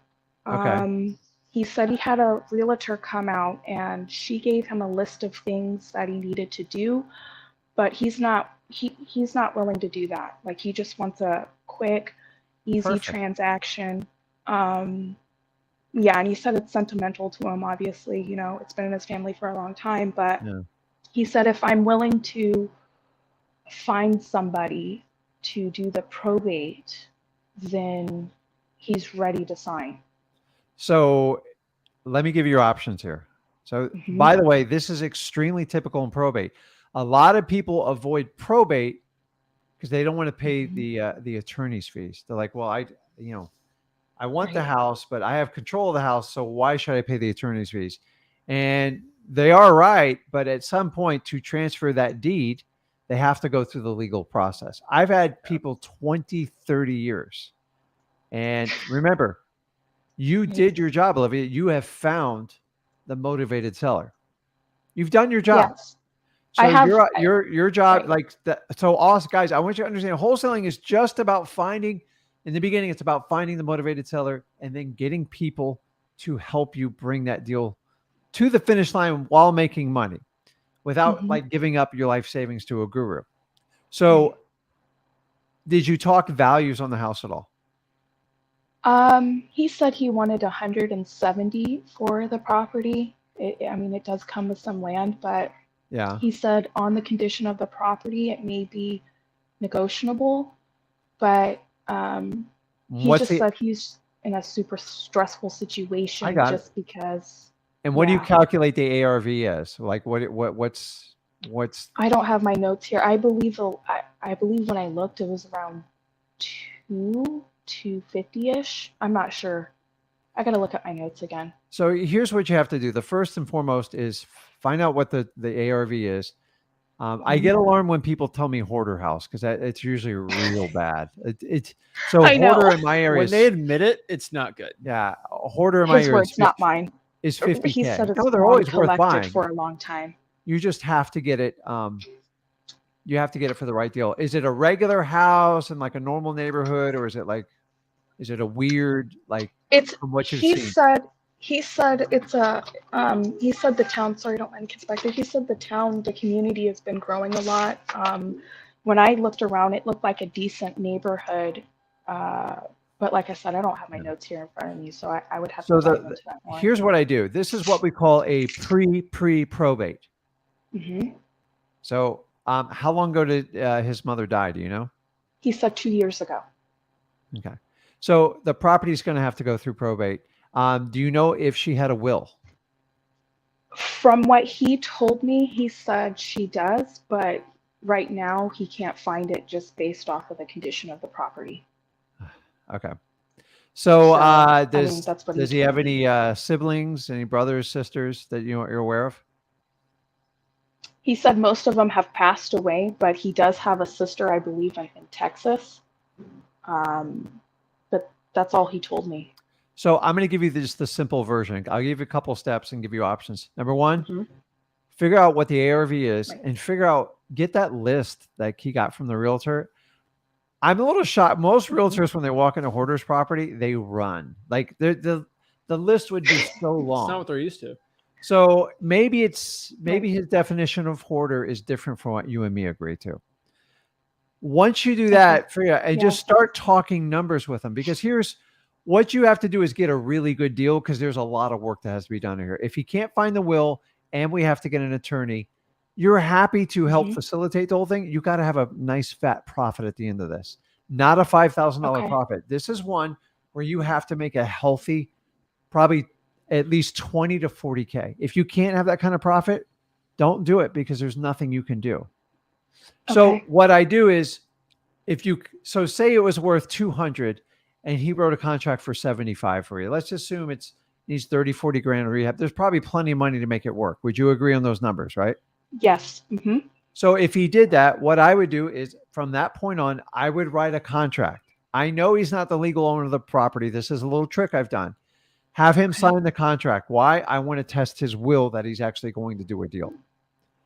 Okay. He said he had a realtor come out and she gave him a list of things that he needed to do, but he's not willing to do that. Like he just wants a quick, easy Perfect. transaction. Yeah, and he said it's sentimental to him, obviously, you know, it's been in his family for a long time, but Yeah. he said if I'm willing to find somebody to do the probate, then he's ready to sign. So let me give you your options here. So Mhm. by the way, this is extremely typical in probate. A lot of people avoid probate because they don't want to pay the attorney's fees. They're like, well, I want the Right. house, but I have control of the house. So why should I pay the attorney's fees? And they are right. But at some point to transfer that deed, they have to go through the legal process. I've had people 20, 30 years. And remember, you did your job, Olivia. You have found the motivated seller. You've done your job. Yes. So I have- your job, right. like that. So also, guys, I want you to understand wholesaling is just about finding, in the beginning, it's about finding the motivated seller and then getting people to help you bring that deal to the finish line while making money without Mhm. like giving up your life savings to a guru. So did you talk values on the house at all? He said he wanted 170 for the property. I mean, it does come with some land, but Yeah. he said on the condition of the property, it may be negotiable, but he What's just the, said he's in a super stressful situation got it. just because. and what do you yeah. calculate the ARV as? Like what's I don't have my notes here. I believe when I looked, it was around 250-ish. I'm not sure. I gotta look at my notes again. So here's what you have to do. The first and foremost is find out what the ARV is. I get alarmed when people tell me hoarder house because it's usually real bad. So I know. hoarder in my area When is, they admit it, it's not good. yeah, a hoarder in my His area words, not mine. is He 50K. said it's No, they're been always worth collected buying. for a long time. You just have to get it. You have to get it for the right deal. Is it a regular house in like a normal neighborhood, or is it a weird, like It's from what you've he seen? said it's a he said the town, sorry, don't mind perspective. He said the community has been growing a lot. When I looked around, it looked like a decent neighborhood. But like I said, I don't have my notes here in front of me, so I would have So to dive into that more. here's what I do. This is what we call a pre-probate. Mhm. So how long ago did his mother die? Do you know? He said 2 years ago. Okay. So the property is going to have to go through probate. Do you know if she had a will? From what he told me, he said she does, but right now he can't find it just based off of the condition of the property. Okay. So I does mean, that's what he told have me. any siblings, any brothers, sisters that you're aware of? He said most of them have passed away, but he does have a sister, I believe, in Texas. But that's all he told me. So I'm going to give you just the simple version. I'll give you a couple steps and give you options. Number one, Mhm. figure out what the ARV is Right. and get that list that he got from the realtor. I'm a little shocked. Most realtors, when they walk into hoarder's property, they run. Like the the list would be so It's not long. what they're used to. So maybe his definition of hoarder is different from what you and me agree to. Once you do that, and just start talking numbers with them, because here's what you have to do is get a really good deal, because there's a lot of work that has to be done here. If he can't find the will and we have to get an attorney, you're happy to help facilitate the whole thing. You got to have a nice fat profit at the end of this, not a $5,000 profit. This is one where you have to make a healthy, probably at least 20 to 40K. If you can't have that kind of profit, don't do it, because there's nothing you can do. So what I do is, so say it was worth 200 and he wrote a contract for 75 for you. Let's assume it needs 30, 40 grand rehab. There's probably plenty of money to make it work. Would you agree on those numbers, right? Yes. So if he did that, what I would do is from that point on, I would write a contract. I know he's not the legal owner of the property. This is a little trick I've done. Have him sign the contract. Why? I want to test his will that he's actually going to do a deal.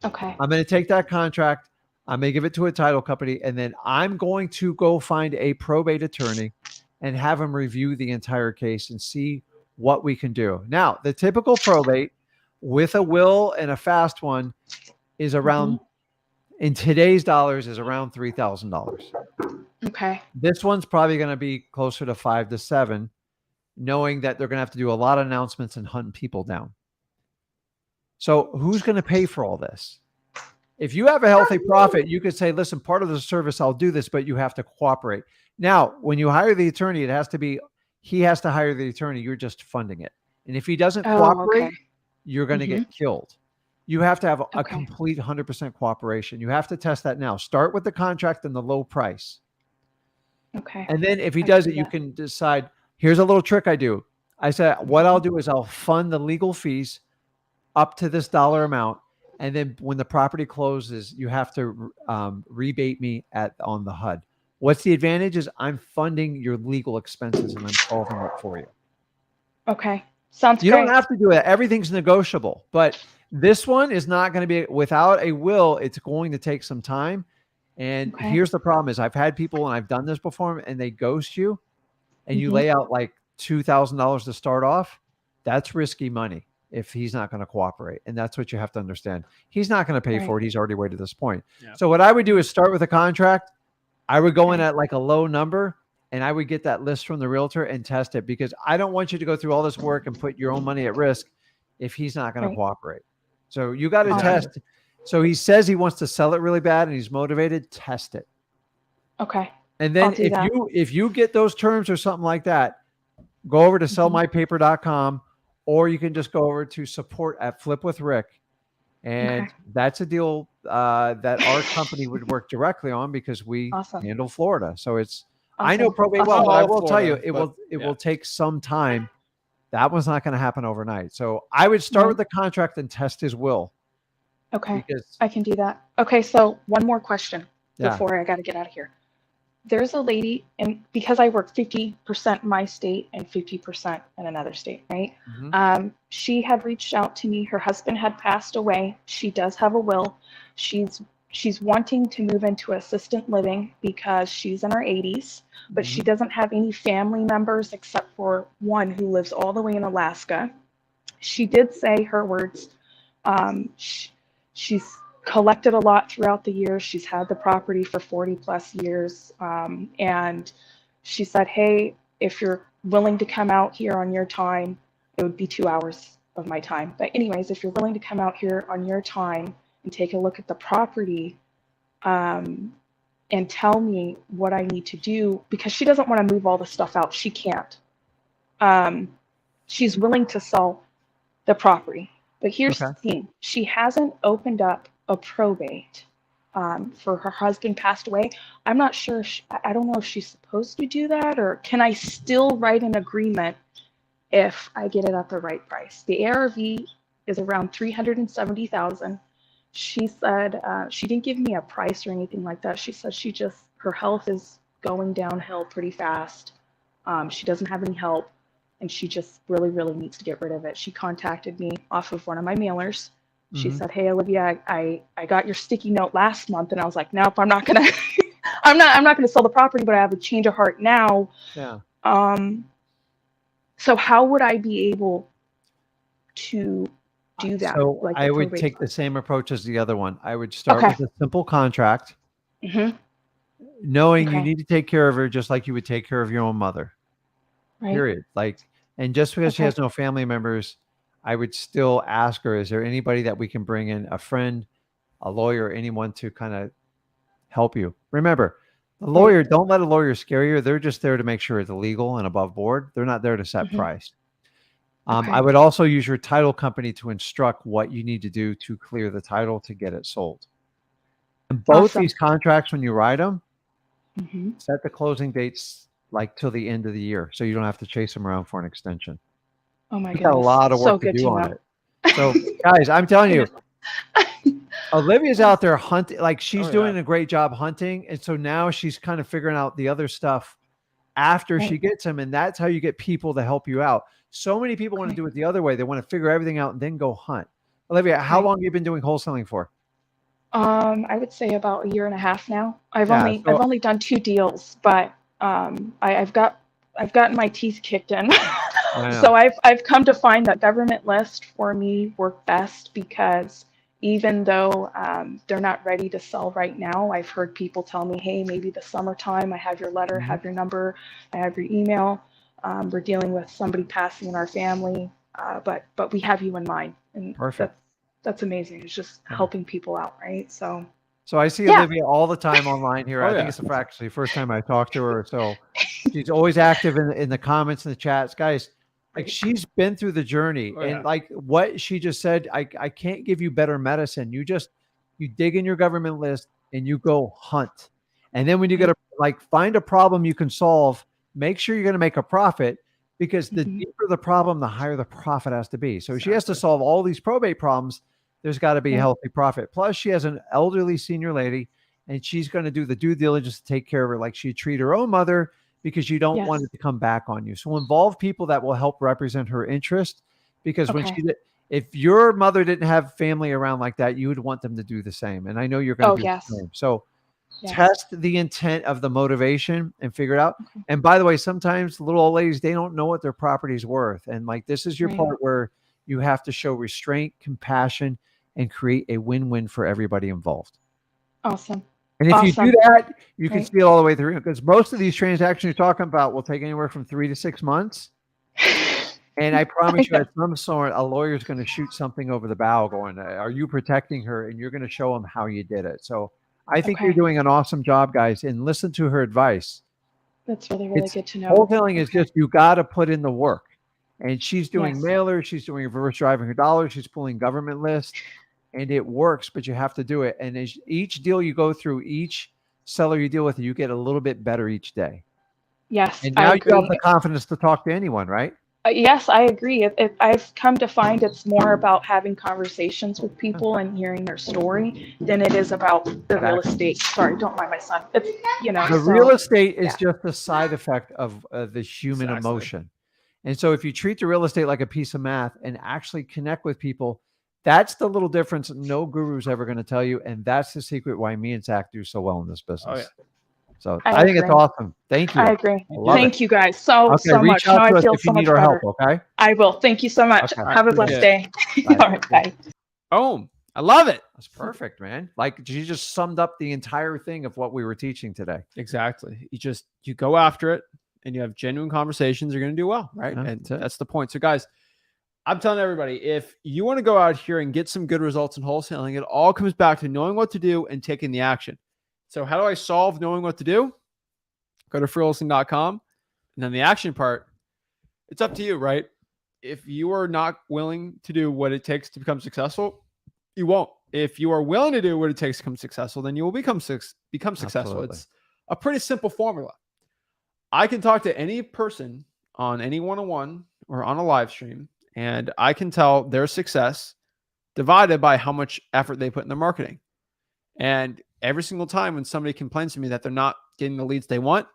Okay. I'm going to take that contract. I'm going to give it to a title company, and then I'm going to go find a probate attorney and have him review the entire case and see what we can do. Now, the typical probate with a will and a fast one is around, in today's dollars, is around $3,000. Okay. This one's probably going to be closer to 5 to 7, knowing that they're going to have to do a lot of announcements and hunt people down. So who's going to pay for all this? If you have a healthy profit, you could say, listen, part of the service, I'll do this, but you have to cooperate. Now, when you hire the attorney, he has to hire the attorney. You're just funding it. And if he doesn't cooperate, you're going to get killed. You have to have a complete 100% cooperation. You have to test that now. Start with the contract and the low price. Okay. And then if he does it, you can decide, here's a little trick I do. I said, what I'll do is I'll fund the legal fees up to this dollar amount. And then when the property closes, you have to rebate me on the HUD. What's the advantage is I'm funding your legal expenses and I'm solving it for you. Okay. Sounds You great. don't have to do it. Everything's negotiable. But this one is not going to be, without a will, it's going to take some time. And here's the problem is I've had people, and I've done this before, and they ghost you, and you lay out like $2,000 to start off. That's risky money if he's not going to cooperate. And that's what you have to understand. He's not going to pay for it. He's already way to this point. Yeah. So what I would do is start with a contract. I would go in at like a low number, and I would get that list from the realtor and test it, because I don't want you to go through all this work and put your own money at risk if he's not going to cooperate. So you got to test. So he says he wants to sell it really bad and he's motivated, test it. Okay. And then if you get those terms or something like that, go over to sellmypaper.com, or you can just go over to support at Flip with Rick. And that's a deal that our company would work directly on, because we handle Florida. So it's, I know probate well, but I will tell you, it will take some time. That one's not going to happen overnight. So I would start with the contract and test his will. Okay. I can do that. Okay. So one more question before I got to get out of here. There's a lady, and because I work 50% in my state and 50% in another state, right? She had reached out to me. Her husband had passed away. She does have a will. She's wanting to move into assisted living because she's in her 80s, but she doesn't have any family members except for one who lives all the way in Alaska. She did say, her words, she's collected a lot throughout the years. She's had the property for 40 plus years. And she said, hey, if you're willing to come out here on your time, it would be 2 hours of my time. But anyways, if you're willing to come out here on your time and take a look at the property, and tell me what I need to do, because she doesn't want to move all the stuff out. She can't. She's willing to sell the property. But here's the thing. She hasn't opened up a probate for her husband passed away. I'm not sure. I don't know if she's supposed to do that, or can I still write an agreement if I get it at the right price? The ARV is around $370,000. She said she didn't give me a price or anything like that. She said her health is going downhill pretty fast. She doesn't have any help, and she just really, really needs to get rid of it. She contacted me off of one of my mailers. She said, hey, Olivia, I got your sticky note last month. And I was like, nope, I'm not going to, I'm not going to sell the property, but I have a change of heart now. Yeah. So how would I be able to do that? So Like I the would probate take the part? same approach as the other one. I would start Okay. with a simple contract, Hmm. knowing you Okay. need to take care of her just like you would take care of your own mother. Right. Period. Like, and just because she Okay. has no family members, I would still ask her, is there anybody that we can bring in, a friend, a lawyer, anyone to kind of help you? Remember, the lawyer, don't let a lawyer scare you. They're just there to make sure it's legal and above board. They're not there to set Hmm. price. Okay. I would also use your title company to instruct what you need to do to clear the title to get it sold. And both Awesome. these contracts, when you write them, Hmm. set the closing dates like till the end of the year, so you don't have to chase them around for an extension. Oh my You got a goodness. lot of So work to good do to on know. it. So, guys, I'm telling you, Olivia's out there hunting. Like, she's Oh, doing yeah. a great job hunting, and so now she's kind of figuring out the other stuff after she Right. gets them, and that's how you get people to help you out. So many people want to Okay. do it the other way. They want to figure everything out and then go hunt. Olivia, how Okay. long have you been doing wholesaling for? I would say about a year and a half now. I've Yeah, only done 2 deals, but I've gotten my teeth kicked in. I know. So I've come to find that government list for me work best because even though they're not ready to sell right now, I've heard people tell me, hey, maybe the summertime, I have your letter, have your number, I have your email. We're dealing with somebody passing in our family, but we have you in mind, and Perfect. that's amazing. It's just Yeah. helping people out, right? So So I see yeah. Olivia all the time online here. Oh, I think yeah. it's actually the first time I talked to her. So she's always active in the comments and the chats. Guys, like, Great. she's been through the journey. Oh, And yeah. like what she just said, I can't give you better medicine. You dig in your government list and you go hunt. And then when you get find a problem you can solve, make sure you're going to make a profit, because the Mhm. deeper the problem, the higher the profit has to be. So she has to Exactly. solve all these probate problems. There's got to be a Right. healthy profit. Plus, she has an elderly senior lady, and she's going to do the due diligence to take care of her like she'd treat her own mother, because you don't want Yes. it to come back on you. So involve people that will help represent her interest, because when Okay. if your mother didn't have family around like that, you would want them to do the same. And I know you're going to Oh, do yes. the same. So Yes. test the intent of the motivation and figure it out. Okay. And by the way, sometimes little old ladies, they don't know what their property's worth. And like, this is your Right. part where you have to show restraint, compassion, and create a win-win for everybody involved. Awesome. And if you do Awesome. that, you can Right. see it all the way through, because most of these transactions you're talking about will take anywhere from 3 to 6 months. And I promise you, know. at some sort, a lawyer's going to shoot something over the bow going, are you protecting her? And you're going to show them how you did it. So I think you're Okay. doing an awesome job, guys, and listen to her advice. That's really, really It's good to know. wholesaling is Okay. just, you got to put in the work. And she's doing Yes. mailers, she's doing reverse driving her dollars, she's pulling government lists, and it works, but you have to do it. And as each deal you go through, each seller you deal with, you get a little bit better each day. Yes, And I now you have agree. the confidence to talk to anyone, right? Yes, I agree. I've come to find it's more about having conversations with people and hearing their story than it is about the real estate. Sorry, don't mind my son. It's, The so real estate is yeah. just a side effect of the human Exactly. emotion. And so if you treat the real estate like a piece of math and actually connect with people, that's the little difference no guru's ever going to tell you. And that's the secret why me and Zach do so well in this business. Oh, yeah. So I I think it's agree. awesome. Thank you. I agree. Love Thank it. you guys so Okay, so reach much. out Now to I us feel if you so much need our help, better. okay? I will. Thank you so much. Okay. Have a blessed day. Bye. All right, bye. Boom. I love it. That's perfect, man. Like, you just summed up the entire thing of what we were teaching today. Exactly. You go after it and you have genuine conversations, you're going to do well, right? Yeah, And that's it. that's the point. So guys, I'm telling everybody, if you want to go out here and get some good results in wholesaling, it all comes back to knowing what to do and taking the action. So how do I solve knowing what to do? Go to freewholesaling.com. And then the action part, it's up to you, right? If you are not willing to do what it takes to become successful, you won't. If you are willing to do what it takes to become successful, then you will become successful. Absolutely. It's a pretty simple formula. I can talk to any person on any one-on-one or on a live stream, and I can tell their success divided by how much effort they put in their marketing. And every single time when somebody complains to me that they're not getting the leads they want,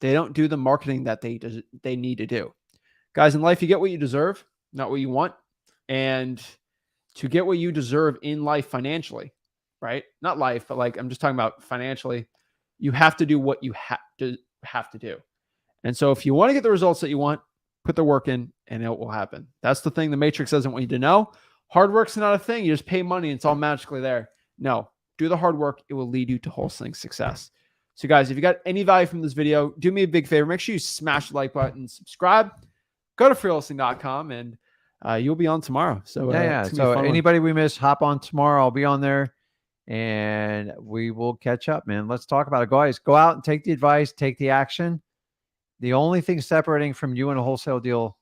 they don't do the marketing that they need to do. Guys, in life, you get what you deserve, not what you want. And to get what you deserve in life financially, right? Not life, but like, I'm just talking about financially, you have to do what you have to do. And so if you want to get the results that you want, put the work in, and it will happen. That's the thing the Matrix doesn't want you to know. Hard work's not a thing. You just pay money and it's all magically there. No, do the hard work. It will lead you to wholesaling success. So guys, if you got any value from this video, do me a big favor. Make sure you smash the like button, subscribe, go to freewholesaling.com, and you'll be on tomorrow. So yeah. it's gonna be a So fun one. anybody we miss, hop on tomorrow. I'll be on there and we will catch up, man. Let's talk about it. Guys, go out and take the advice, take the action. The only thing separating from you and a wholesale deal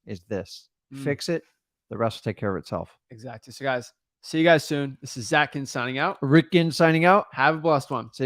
is this. Fix it. The rest will take care of itself. Exactly. So guys, see you guys soon. This is Ginn signing out. Rick Ginn signing out. Have a blessed one. See you.